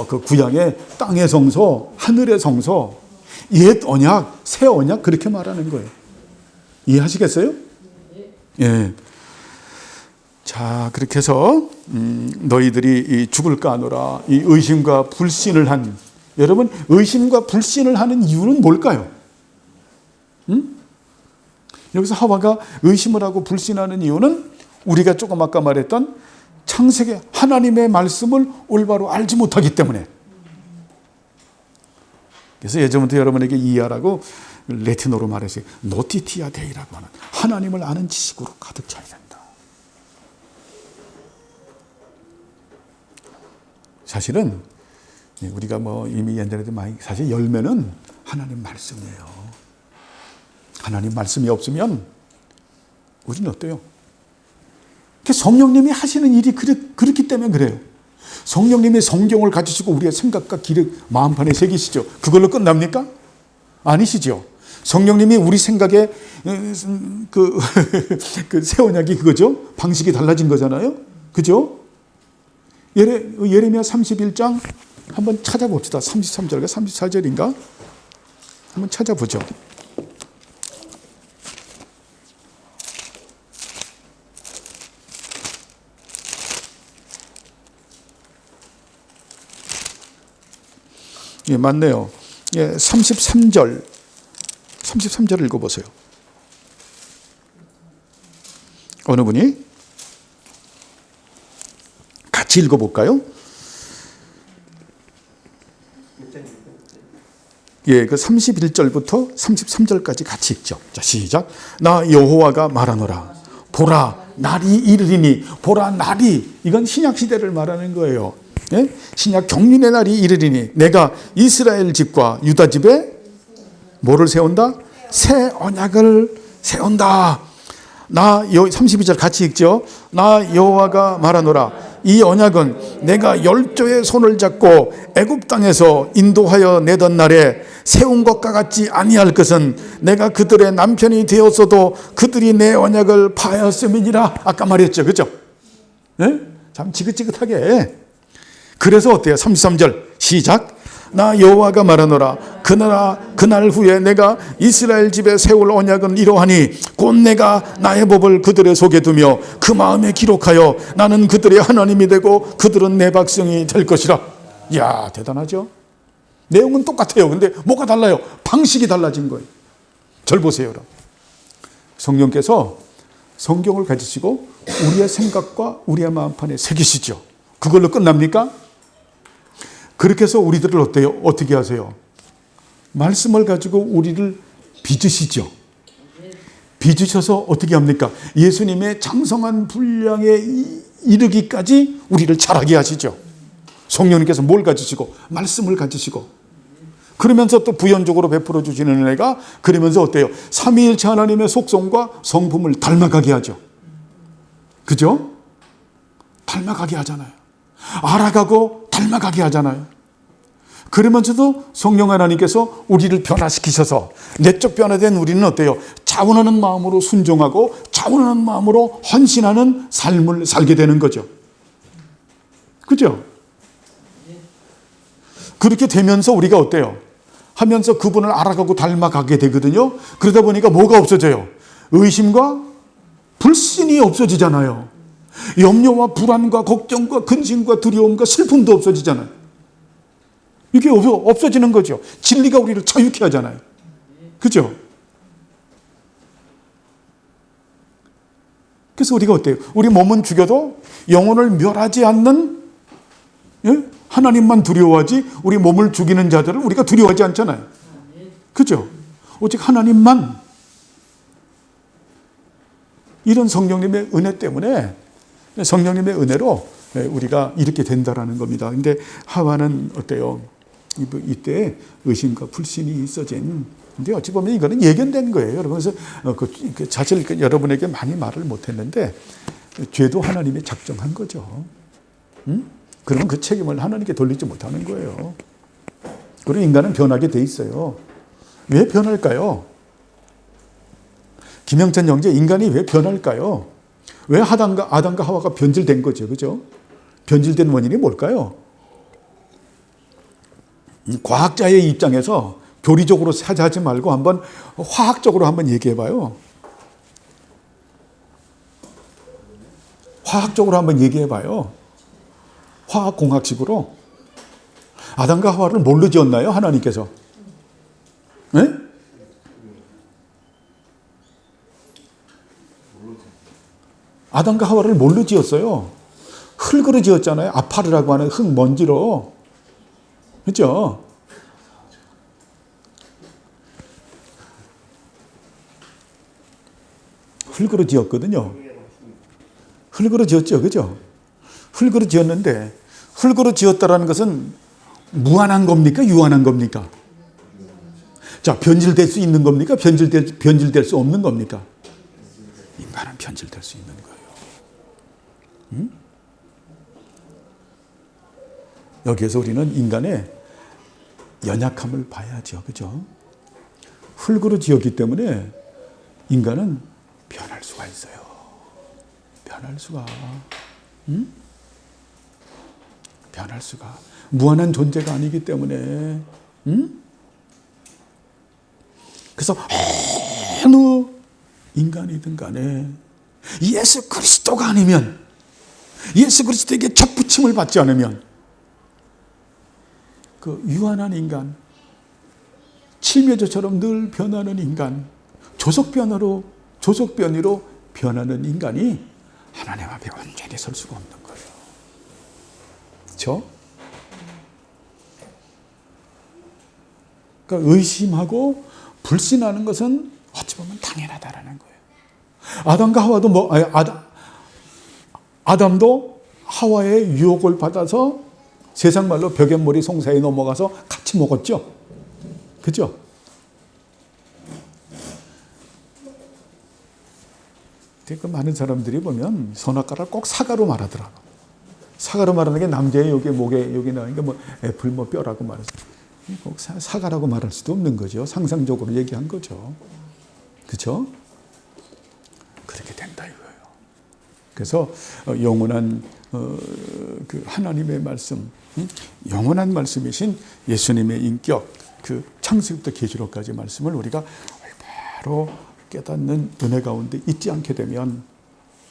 그 구약의 땅의 성소, 하늘의 성소, 옛 언약, 새 언약 그렇게 말하는 거예요. 이해하시겠어요? 예. 자, 그렇게 해서 너희들이 이 죽을까 하노라 이 의심과 불신을 한 여러분 의심과 불신을 하는 이유는 뭘까요? 여기서 하와가 의심을 하고 불신하는 이유는 우리가 조금 아까 말했던 창세기 하나님의 말씀을 올바로 알지 못하기 때문에. 그래서 예전부터 여러분에게 이해하라고 레티노로 말해서 노티티아 데이라고 하는 하나님을 아는 지식으로 가득 차야 된다. 사실은 우리가 뭐 이미 옛날에도 많이 사실 열매는 하나님 말씀이에요. 하나님 말씀이 없으면 우리는 어때요? 성령님이 하시는 일이 그렇기 때문에 그래요. 성령님이 성경을 가지시고 우리의 생각과 기력, 마음판에 새기시죠. 그걸로 끝납니까? 아니시죠. 성령님이 우리 생각에 그 새 언약이 그거죠. 방식이 달라진 거잖아요. 그죠? 예레미야 31장 한번 찾아봅시다. 33절과 34절인가? 한번 찾아보죠. 예, 맞네요. 예, 33절 읽어보세요. 어느 분이? 같이 읽어볼까요? 예, 그 31절부터 33절까지 같이 읽죠. 자, 시작. 나 여호와가 말하노라. 보라, 날이 이르리니. 보라, 날이. 이건 신약시대를 말하는 거예요. 예? 신약 경륜의 날이 이르리니 내가 이스라엘 집과 유다 집에 뭐를 세운다? 새 언약을 세운다. 32절 같이 읽죠. 나 여호와가 말하노라. 이 언약은 내가 열조의 손을 잡고 애굽 땅에서 인도하여 내던 날에 세운 것과 같지 아니할 것은 내가 그들의 남편이 되었어도 그들이 내 언약을 파하였음이니라. 아까 말했죠. 그죠? 예? 참 지긋지긋하게. 그래서 어때요? 33절 시작. 나 여호와가 말하노라. 그날 후에 내가 이스라엘 집에 세울 언약은 이러하니 곧 내가 나의 법을 그들의 속에 두며 그 마음에 기록하여 나는 그들의 하나님이 되고 그들은 내 백성이 될 것이라. 이야, 대단하죠? 내용은 똑같아요. 근데 뭐가 달라요? 방식이 달라진 거예요. 절 보세요. 여러분. 성령께서 성경을 가지시고 우리의 생각과 우리의 마음판에 새기시죠. 그걸로 끝납니까? 그렇게 해서 우리들을 어때요? 어떻게 하세요? 말씀을 가지고 우리를 빚으시죠. 빚으셔서 어떻게 합니까? 예수님의 장성한 분량에 이르기까지 우리를 자라게 하시죠. 성령님께서 뭘 가지시고? 말씀을 가지시고. 그러면서 또 부연적으로 베풀어 주시는 은혜가 그러면서 어때요? 삼위일체 하나님의 속성과 성품을 닮아가게 하죠. 그죠? 닮아가게 하잖아요. 알아가고 닮아가게 하잖아요. 그러면서도 성령 하나님께서 우리를 변화시키셔서 내적 변화된 우리는 어때요? 자원하는 마음으로 순종하고 자원하는 마음으로 헌신하는 삶을 살게 되는 거죠. 그죠? 그렇게 되면서 우리가 어때요? 하면서 그분을 알아가고 닮아가게 되거든요. 그러다 보니까 뭐가 없어져요? 의심과 불신이 없어지잖아요. 염려와 불안과 걱정과 근심과 두려움과 슬픔도 없어지잖아요. 이게 없어지는 거죠. 진리가 우리를 자유케 하잖아요. 그죠? 그래서 우리가 어때요? 우리 몸은 죽여도 영혼을 멸하지 않는, 예? 하나님만 두려워하지 우리 몸을 죽이는 자들을 우리가 두려워하지 않잖아요. 그죠? 오직 하나님만. 이런 성령님의 은혜 때문에, 성령님의 은혜로 우리가 이렇게 된다라는 겁니다. 근데 하와는 어때요? 이때 의심과 불신이 있어진. 근데 어찌 보면 이거는 예견된 거예요. 여러분, 그래서 사실 여러분에게 많이 말을 못했는데 죄도 하나님이 작정한 거죠. 그러면 그 책임을 하나님께 돌리지 못하는 거예요. 그리고 인간은 변하게 돼 있어요. 왜 변할까요? 김영찬 형제, 인간이 왜 변할까요? 왜 아담과 하와가 변질된 거죠? 그죠? 변질된 원인이 뭘까요? 과학자의 입장에서 교리적으로 사자하지 말고 한번 화학적으로 한번 얘기해 봐요. 화학적으로 한번 얘기해 봐요. 화학공학식으로. 아담과 하와를 뭘로 지었나요? 하나님께서. 네? 아담과 하와를 뭘로 지었어요? 흙으로 지었잖아요. 아파르라고 하는 흙 먼지로. 그렇죠? 흙으로 지었거든요. 흙으로 지었죠. 그죠? 흙으로 지었는데 흙으로 지었다라는 것은 무한한 겁니까? 유한한 겁니까? 자, 변질될 수 있는 겁니까? 변질될 수 없는 겁니까? 인간은 변질될 수 있는 거예요. 여기에서 우리는 인간의 연약함을 봐야죠. 그죠? 흙으로 지었기 때문에 인간은 변할 수가 있어요. 변할 수가. 변할 수가. 무한한 존재가 아니기 때문에. 그래서 어느 인간이든 간에 예수 그리스도가 아니면, 예수 그리스도에게 접붙임을 받지 않으면 그 유한한 인간, 칠면조처럼 늘 변하는 인간, 조석변이로 변하는 인간이 하나님 앞에 완전히 설 수가 없는 거예요. 그렇죠? 그러니까 의심하고 불신하는 것은 어찌 보면 당연하다라는 거예요. 아담과 하와도 아담도 하와의 유혹을 받아서 세상 말로 벽앤머리 송사에 넘어가서 같이 먹었죠. 그죠? 그 많은 사람들이 보면 선악과를 꼭 사과로 말하더라고. 사과로 말하는 게 남자의 여기 목에 여기 나오니까 뭐 애플 뭐 뼈라고 말해서 꼭 사과라고 말할 수도 없는 거죠. 상상적으로 얘기한 거죠. 그렇죠? 그렇게 된다 이거예요. 그래서 영원한 그 하나님의 말씀, 영원한 말씀이신 예수님의 인격, 그 창세기부터 계시록까지 말씀을 우리가 바로 깨닫는 은혜 가운데 있지 않게 되면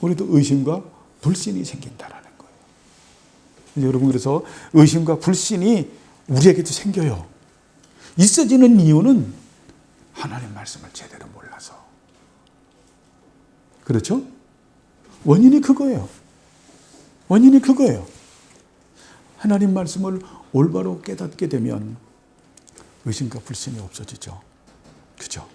우리도 의심과 불신이 생긴다라는 거예요. 여러분, 그래서 의심과 불신이 우리에게도 생겨요. 있어지는 이유는 하나님 말씀을 제대로 몰라서. 그렇죠? 원인이 그거예요. 원인이 그거예요. 하나님 말씀을 올바로 깨닫게 되면 의심과 불신이 없어지죠. 그죠?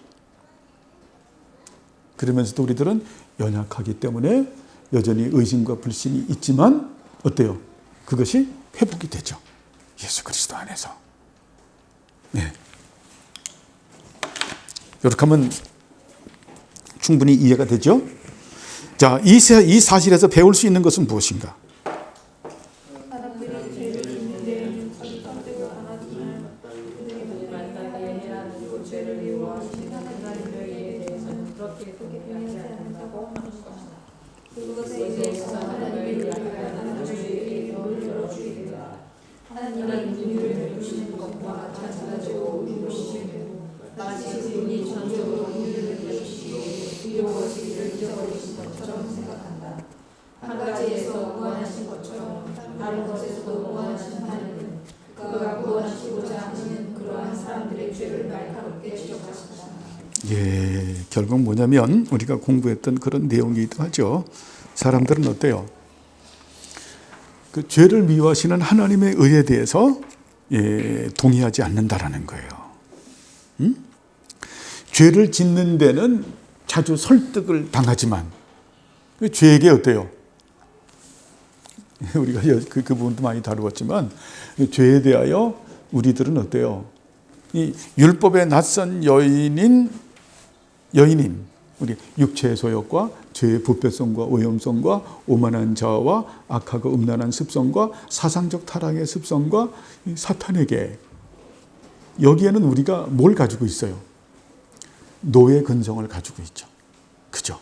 그러면서도 우리들은 연약하기 때문에 여전히 의심과 불신이 있지만 어때요? 그것이 회복이 되죠. 예수 그리스도 안에서. 네. 이렇게 하면 충분히 이해가 되죠? 자, 이 사실에서 배울 수 있는 것은 무엇인가? 하나님의 인류를 주신 것과 마찬가지로 이루시며 마치 그분이 전적으로 우리를 이루시고 이루어지기를 잊어버리신 것처럼 생각한다. 한 가지에서 구원하신 것처럼 다른 것에서도 구원하신 하나님은 그가 구원하시고자 하시는 그러한 사람들의 죄를 날카롭게 지적하신다. 예, 결국 뭐냐면 우리가 공부했던 그런 내용이기도 하죠. 사람들은 어때요? 그 죄를 미워하시는 하나님의 의에 대해서 동의하지 않는다라는 거예요. 죄를 짓는 데는 자주 설득을 당하지만 죄에게 어때요? 우리가 그 부분도 많이 다루었지만 죄에 대하여 우리들은 어때요? 이 율법의 낯선 여인인 우리 육체의 소욕과 죄의 부패성과 오염성과 오만한 자아와 악하고 음란한 습성과 사상적 타락의 습성과 사탄에게, 여기에는 우리가 뭘 가지고 있어요? 노예 근성을 가지고 있죠. 그죠?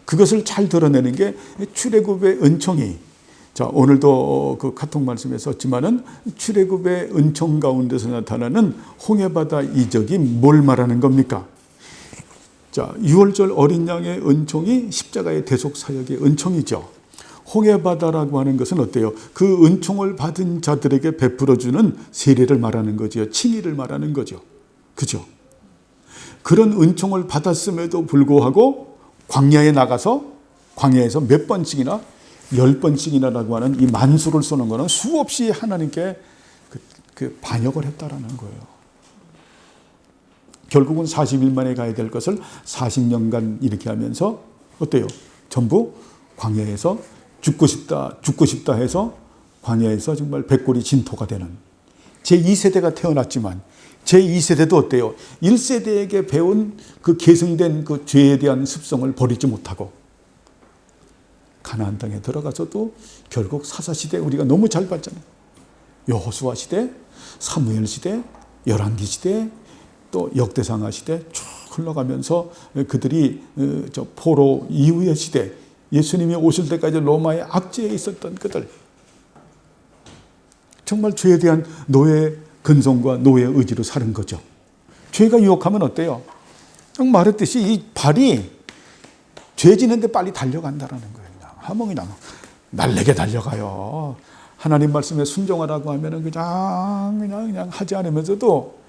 그것을 잘 드러내는 게 출애굽의 은총이, 자, 오늘도 그 카톡 말씀에 썼지만은 출애굽의 은총 가운데서 나타나는 홍해바다 이적이 뭘 말하는 겁니까? 자, 6월절 어린 양의 은총이 십자가의 대속 사역의 은총이죠. 홍해바다라고 하는 것은 어때요? 그 은총을 받은 자들에게 베풀어주는 세례를 말하는 거죠. 칭의를 말하는 거죠. 그죠? 그런 은총을 받았음에도 불구하고 광야에 나가서 광야에서 몇 번씩이나 10번씩이나라고 하는 이 만수를 쏘는 것은 수없이 하나님께 그 반역을 했다라는 거예요. 결국은 40일 만에 가야 될 것을 40년간 이렇게 하면서 어때요? 전부 광야에서 죽고 싶다 해서 광야에서 정말 백골이 진토가 되는 제2세대가 태어났지만 제2세대도 어때요? 1세대에게 배운 그 계승된 그 죄에 대한 습성을 버리지 못하고 가나안 땅에 들어가서도 결국 사사시대 우리가 너무 잘 봤잖아요. 여호수아 시대, 사무엘 시대, 열왕기 시대, 또 역대상하 시대 쭉 흘러가면서 그들이 저 포로 이후의 시대, 예수님이 오실 때까지 로마의 압제에 있었던 그들, 정말 죄에 대한 노예 근성과 노예 의지로 사는 거죠. 죄가 유혹하면 어때요? 말했듯이 이 발이 죄 지는데 빨리 달려간다라는 거예요. 하몽이 나면 날래게 달려가요. 하나님 말씀에 순종하라고 하면은 그냥 하지 않으면서도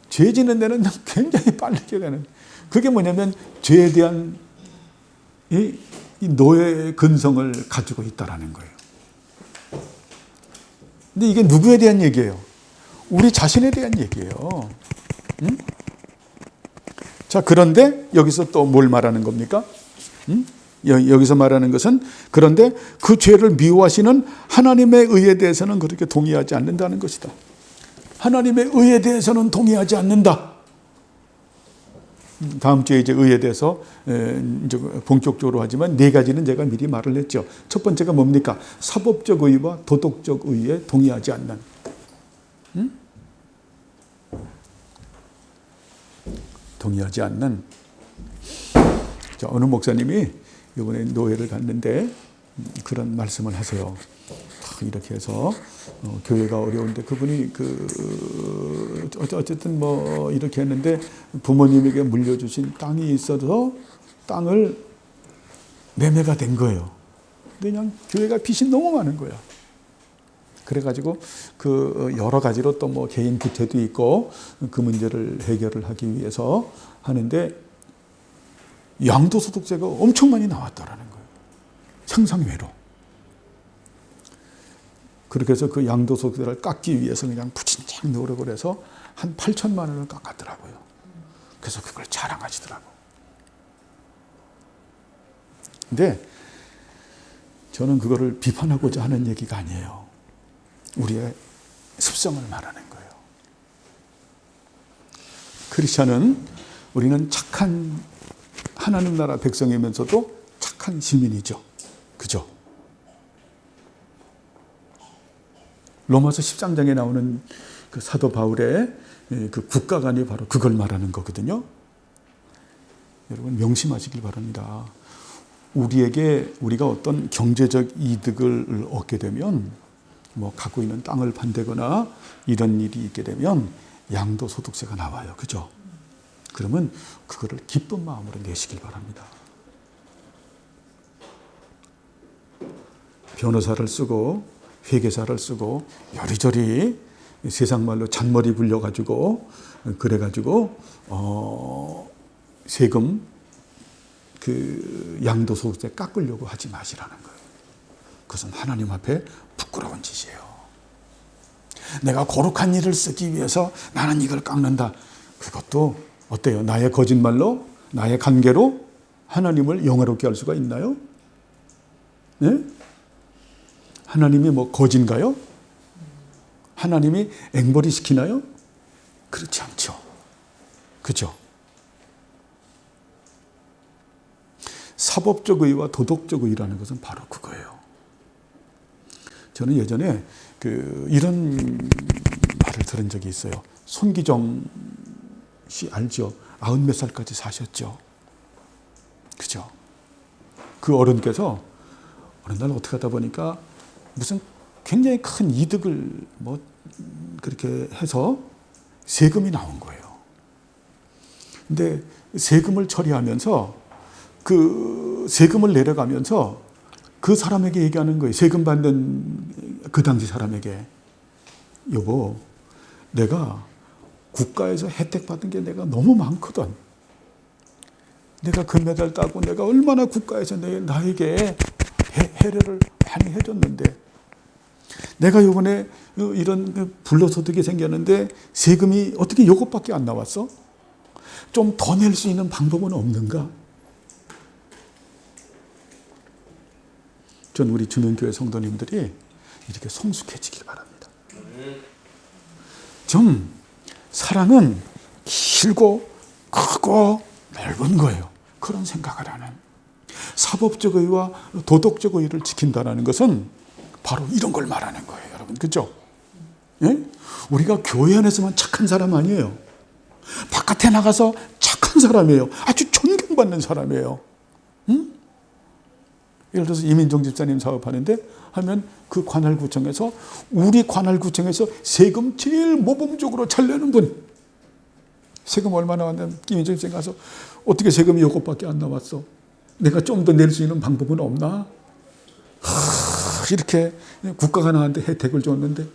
죄 지는 데는 굉장히 빠르게 가는. 그게 뭐냐면 죄에 대한 이 노예 근성을 가지고 있다라는 거예요. 근데 이게 누구에 대한 얘기예요? 우리 자신에 대한 얘기예요. 응? 자, 그런데 여기서 또 뭘 말하는 겁니까? 여기서 말하는 것은 그런데 그 죄를 미워하시는 하나님의 의에 대해서는 그렇게 동의하지 않는다는 것이다. 하나님의 의에 대해서는 동의하지 않는다. 다음 주에 이제 의에 대해서 이제 본격적으로 하지만 네 가지는 제가 미리 말을 했죠. 첫 번째가 뭡니까? 사법적 의와 도덕적 의에 동의하지 않는. 동의하지 않는. 자, 어느 목사님이 이번에 노예를 갔는데 그런 말씀을 하세요. 이렇게 해서 교회가 어려운데 그분이 어쨌든 뭐 이렇게 했는데 부모님에게 물려주신 땅이 있어서 땅을 매매가 된 거예요. 근데 그냥 교회가 빚이 너무 많은 거야. 그래가지고 그 여러 가지로 또 뭐 개인 부채도 있고 그 문제를 해결을 하기 위해서 하는데 양도소득세가 엄청 많이 나왔다라는 거예요. 상상외로. 그렇게 해서 그 양도소득세를 깎기 위해서 그냥 부진장 노력을 해서 한 8천만 원을 깎았더라고요. 그래서 그걸 자랑하시더라고. 근데 저는 그거를 비판하고자 하는 얘기가 아니에요. 우리의 습성을 말하는 거예요. 크리스찬은 우리는 착한 하나님 나라 백성이면서도 착한 시민이죠. 그죠? 로마서 13장에 나오는 그 사도 바울의 그 국가관이 바로 그걸 말하는 거거든요. 여러분 명심하시길 바랍니다. 우리가 어떤 경제적 이득을 얻게 되면 뭐 갖고 있는 땅을 판다거나 이런 일이 있게 되면 양도소득세가 나와요. 그죠? 그러면 그거를 기쁜 마음으로 내시길 바랍니다. 변호사를 쓰고 회계사를 쓰고 여리저리 세상 말로 잔머리 굴려가지고 그래가지고 세금 그 양도소득세 깎으려고 하지 마시라는 거예요. 그것은 하나님 앞에 부끄러운 짓이에요. 내가 거룩한 일을 쓰기 위해서 나는 이걸 깎는다. 그것도 어때요? 나의 거짓말로 나의 관계로 하나님을 영화롭게 할 수가 있나요? 네? 하나님이 뭐 거진가요? 하나님이 앵벌이 시키나요? 그렇지 않죠. 그죠? 사법적 의와 도덕적 의라는 것은 바로 그거예요. 저는 예전에 이런 말을 들은 적이 있어요. 손기정 씨 알죠? 90몇 살까지 사셨죠. 그죠? 그 어른께서 어느 날 어떻게 하다 보니까 무슨 굉장히 큰 이득을 뭐 그렇게 해서 세금이 나온 거예요. 근데 세금을 처리하면서 그 세금을 내려가면서 그 사람에게 얘기하는 거예요. 세금 받는 그 당시 사람에게. 여보, 내가 국가에서 혜택 받은 게 내가 너무 많거든. 내가 금메달 따고 내가 얼마나 국가에서 나에게 해례를 많이 해줬는데 내가 이번에 이런 불로소득이 생겼는데 세금이 어떻게 이것밖에 안 나왔어? 좀 더 낼 수 있는 방법은 없는가? 전 우리 주민교회 성도님들이 이렇게 성숙해지길 바랍니다. 좀 사랑은 길고 크고 넓은 거예요. 그런 생각을 하는 사법적 의와 도덕적 의를 지킨다는 것은 바로 이런 걸 말하는 거예요. 여러분, 그렇죠? 예? 우리가 교회 안에서만 착한 사람 아니에요. 바깥에 나가서 착한 사람이에요. 아주 존경받는 사람이에요. 응? 예를 들어서 이민정 집사님 사업하는데 하면 그 관할구청에서 우리 관할구청에서 세금 제일 모범적으로 잘 내는 분. 세금 얼마 나왔냐면 이민정 집사님 가서 어떻게 세금이 이것밖에 안 나왔어? 내가 좀 더 낼 수 있는 방법은 없나? 이렇게 국가가 나한테 혜택을 줬는데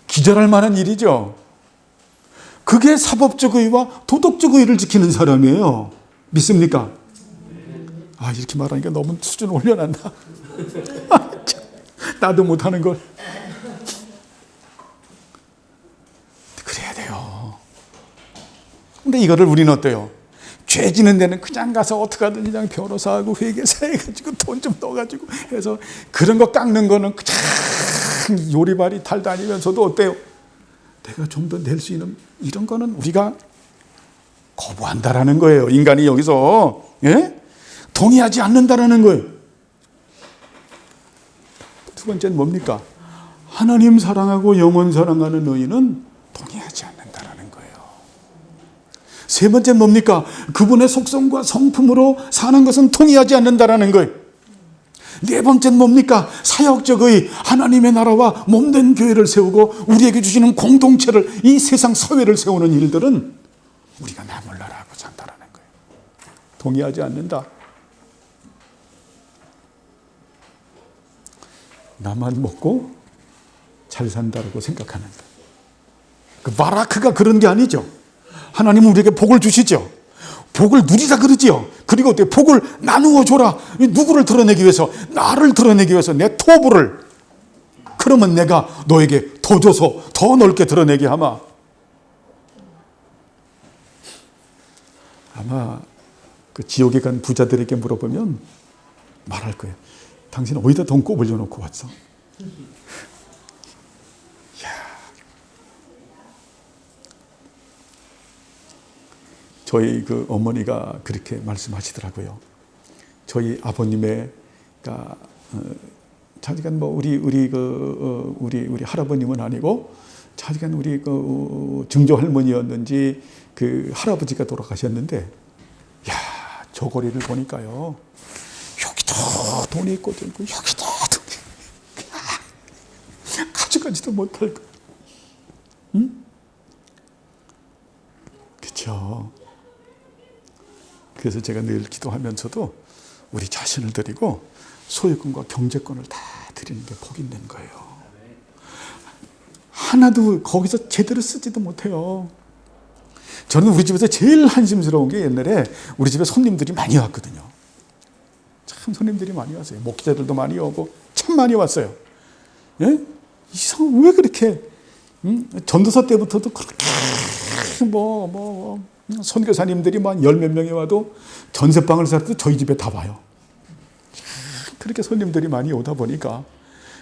기절할 만한 일이죠. 그게 사법적 의와 도덕적 의를 지키는 사람이에요. 믿습니까? 아, 이렇게 말하니까 너무 수준 올려놨나? 나도 못하는 걸. 그래야 돼요. 근데 이거를 우리는 어때요? 죄 지는 데는 그냥 가서 어떻게 하든지 그냥 변호사하고 회계사 해가지고 돈 좀 넣어가지고 해서 그런 거 깎는 거는 그냥 요리발이 달다니면서도 어때요? 내가 좀 더 낼 수 있는 이런 거는 우리가 거부한다라는 거예요. 인간이 여기서 동의하지 않는다라는 거예요. 두 번째는 뭡니까? 하나님 사랑하고 영혼 사랑하는 너희는 동의하지 않는다라는 거예요. 세 번째는 뭡니까? 그분의 속성과 성품으로 사는 것은 동의하지 않는다라는 거예요. 네 번째는 뭡니까? 사역적의 하나님의 나라와 몸된 교회를 세우고 우리에게 주시는 공동체를 이 세상 사회를 세우는 일들은 우리가 나 몰라라 하고 산다라는 거예요. 동의하지 않는다. 나만 먹고 잘 산다라고 생각하는 거예요. 그 바라크가 그런 게 아니죠. 하나님은 우리에게 복을 주시죠. 복을 누리라 그러지요. 그리고 어떻게 복을 나누어 줘라. 누구를 드러내기 위해서? 나를 드러내기 위해서 내 토부를. 그러면 내가 너에게 더 줘서 더 넓게 드러내게 하마. 아마 그 지옥에 간 부자들에게 물어보면 말할 거예요. 당신은 어디다 돈 꼽으려 놓고 왔어? 저희 그 어머니가 그렇게 말씀하시더라고요. 저희 아버님의 자기간 뭐 우리 할아버님은 아니고 자기간 우리 그 증조 할머니였는지 그 할아버지가 돌아가셨는데, 야, 저고리를 보니까요. 여기도 돈이 있고 여기도 돈이 가져가지도 못할 거. 응? 그렇죠. 그래서 제가 늘 기도하면서도 우리 자신을 드리고 소유권과 경제권을 다 드리는 게 복 있는 거예요. 하나도 거기서 제대로 쓰지도 못해요. 저는 우리 집에서 제일 한심스러운 게 옛날에 우리 집에 손님들이 많이 왔거든요. 참 손님들이 많이 왔어요. 목회자들도 많이 오고 참 많이 왔어요. 예? 이상 왜 그렇게 전도사 때부터도 그렇게 선교사님들이 만 열 몇 명이 와도 전세방을 살아도 저희 집에 다 와요. 그렇게 손님들이 많이 오다 보니까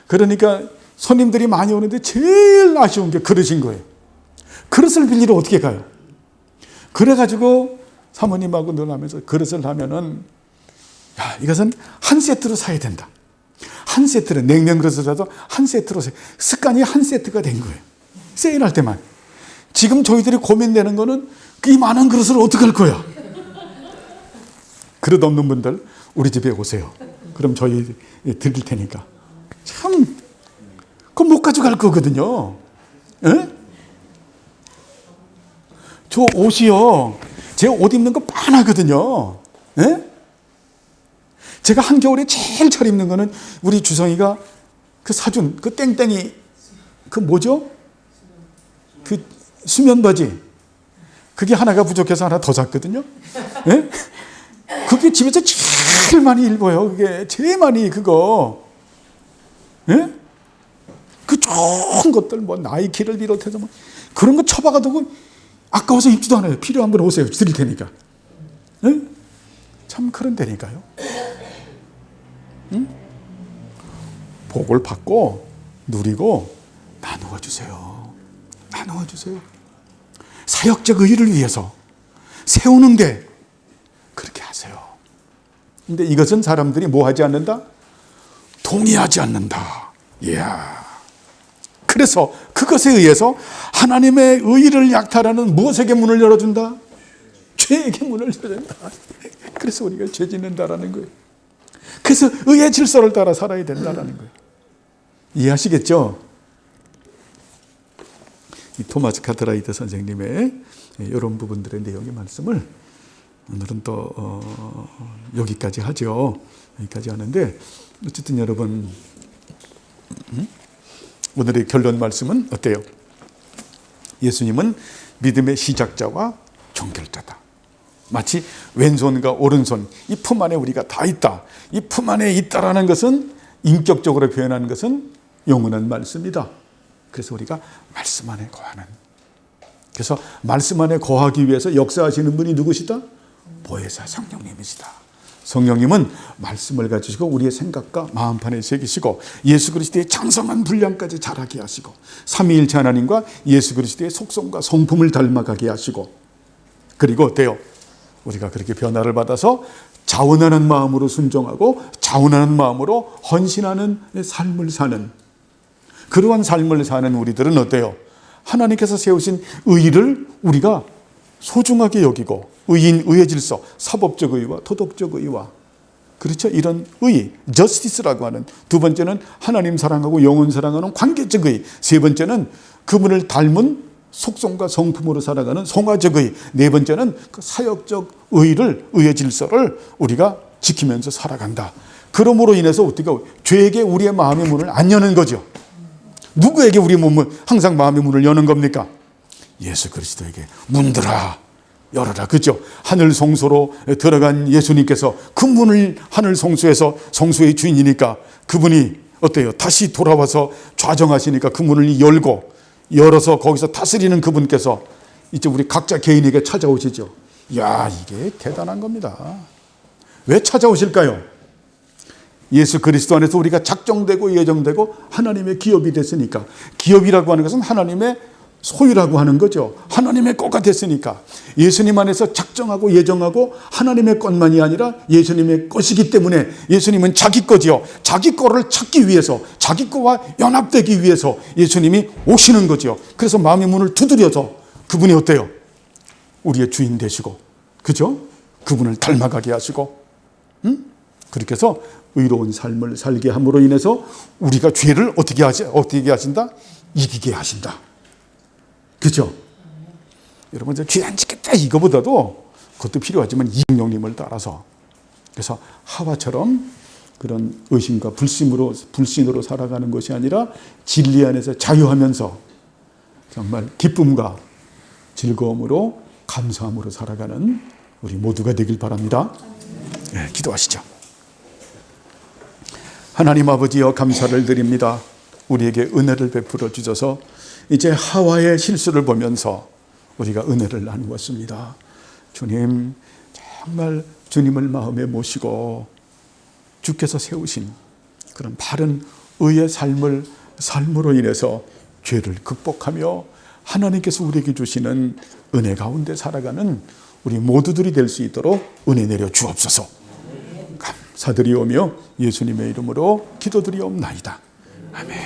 그러니까 손님들이 많이 오는데 제일 아쉬운 게 그릇인 거예요. 그릇을 빌리러 어떻게 가요? 그래가지고 사모님하고 늘 하면서 그릇을 하면은 야, 이것은 한 세트로 사야 된다. 한 세트로 냉면 그릇을 사도 한 세트로 습관이 한 세트가 된 거예요. 세일할 때만. 지금 저희들이 고민되는 거는 이 많은 그릇을 어떻게 할 거야? 그릇 없는 분들 우리 집에 오세요. 그럼 저희 드릴 테니까. 참 그거 못 가져갈 거거든요. 에? 저 옷이요. 제 옷 입는 거 많아거든요. 에? 제가 한겨울에 제일 잘 입는 거는 우리 주성이가 그 사준 그 땡땡이 그 뭐죠? 그 수면 바지. 그게 하나가 부족해서 하나 더 샀거든요. 예? 그게 집에서 제일 많이 입어요. 그게 제일 많이 그거. 예? 그 좋은 것들 뭐 나이키를 비롯해서 뭐 그런 거 처박아두고 아까워서 입지도 않아요. 필요한 분 오세요. 드릴 테니까. 예? 참 그런 데니까요. 응? 복을 받고 누리고 나누어 주세요. 나누어 주세요. 사역적 의의를 위해서 세우는데 그렇게 하세요. 근데 이것은 사람들이 뭐 하지 않는다? 동의하지 않는다. 이야. 그래서 그것에 의해서 하나님의 의의를 약탈하는 무엇에게 문을 열어준다? 죄에게 문을 열어준다. 그래서 우리가 죄 짓는다라는 거예요. 그래서 의의 질서를 따라 살아야 된다라는 거예요. 이해하시겠죠? 이 토마스 카트라이트 선생님의 이런 부분들의 내용의 말씀을 오늘은 또 여기까지 하죠. 여기까지 하는데 어쨌든 여러분 오늘의 결론 말씀은 어때요? 예수님은 믿음의 시작자와 종결자다. 마치 왼손과 오른손 이 품 안에 우리가 다 있다. 이 품 안에 있다라는 것은 인격적으로 표현하는 것은 영원한 말씀이다. 그래서 우리가 말씀 안에 거하는. 그래서 말씀 안에 거하기 위해서 역사하시는 분이 누구시다? 보혜사 성령님이시다. 성령님은 말씀을 가지시고 우리의 생각과 마음판에 새기시고 예수 그리스도의 장성한 분량까지 자라게 하시고 삼위일체 하나님과 예수 그리스도의 속성과 성품을 닮아가게 하시고 그리고 어때요? 우리가 그렇게 변화를 받아서 자원하는 마음으로 순종하고 자원하는 마음으로 헌신하는 삶을 사는 그러한 삶을 사는 우리들은 어때요? 하나님께서 세우신 의의를 우리가 소중하게 여기고 의인, 의의 질서, 사법적 의의와 도덕적 의의와 그렇죠? 이런 의의, 저스티스라고 하는 두 번째는 하나님 사랑하고 영혼 사랑하는 관계적 의의, 세 번째는 그분을 닮은 속성과 성품으로 살아가는 성화적 의의, 네 번째는 그 사역적 의의를, 의의 질서를 우리가 지키면서 살아간다. 그러므로 인해서 어떻게 죄에게 우리의 마음의 문을 안 여는 거죠. 누구에게 우리 몸은 항상 마음의 문을 여는 겁니까? 예수 그리스도에게 문들아 열어라. 그죠? 하늘 성소로 들어간 예수님께서 그 문을 하늘 성소에서 성소의 주인이니까 그분이 어때요? 다시 돌아와서 좌정하시니까 그 문을 열고 열어서 거기서 다스리는 그분께서 이제 우리 각자 개인에게 찾아오시죠. 이야, 이게 대단한 겁니다. 왜 찾아오실까요? 예수 그리스도 안에서 우리가 작정되고 예정되고 하나님의 기업이 됐으니까. 기업이라고 하는 것은 하나님의 소유라고 하는 거죠. 하나님의 거가 됐으니까. 예수님 안에서 작정하고 예정하고 하나님의 것만이 아니라 예수님의 것이기 때문에 예수님은 자기 거지요. 자기 거를 찾기 위해서 자기 거와 연합되기 위해서 예수님이 오시는 거죠. 그래서 마음의 문을 두드려서 그분이 어때요? 우리의 주인 되시고 그죠? 그분을 닮아가게 하시고 그렇게 해서 의로운 삶을 살게 함으로 인해서 우리가 죄를 어떻게 하신다? 이기게 하신다. 그죠? 여러분, 죄 안 짓겠다 이거보다도 그것도 필요하지만 성령님을 따라서, 그래서 하와처럼 그런 의심과 불신으로 살아가는 것이 아니라 진리 안에서 자유하면서 정말 기쁨과 즐거움으로 감사함으로 살아가는 우리 모두가 되길 바랍니다. 네, 기도하시죠. 하나님 아버지여, 감사를 드립니다. 우리에게 은혜를 베풀어 주셔서 이제 하와의 실수를 보면서 우리가 은혜를 나누었습니다. 주님, 정말 주님을 마음에 모시고 주께서 세우신 그런 바른 의의 삶으로 인해서 죄를 극복하며 하나님께서 우리에게 주시는 은혜 가운데 살아가는 우리 모두들이 될 수 있도록 은혜 내려 주옵소서. 감사드리오며 예수님의 이름으로 기도드리옵나이다. 아멘.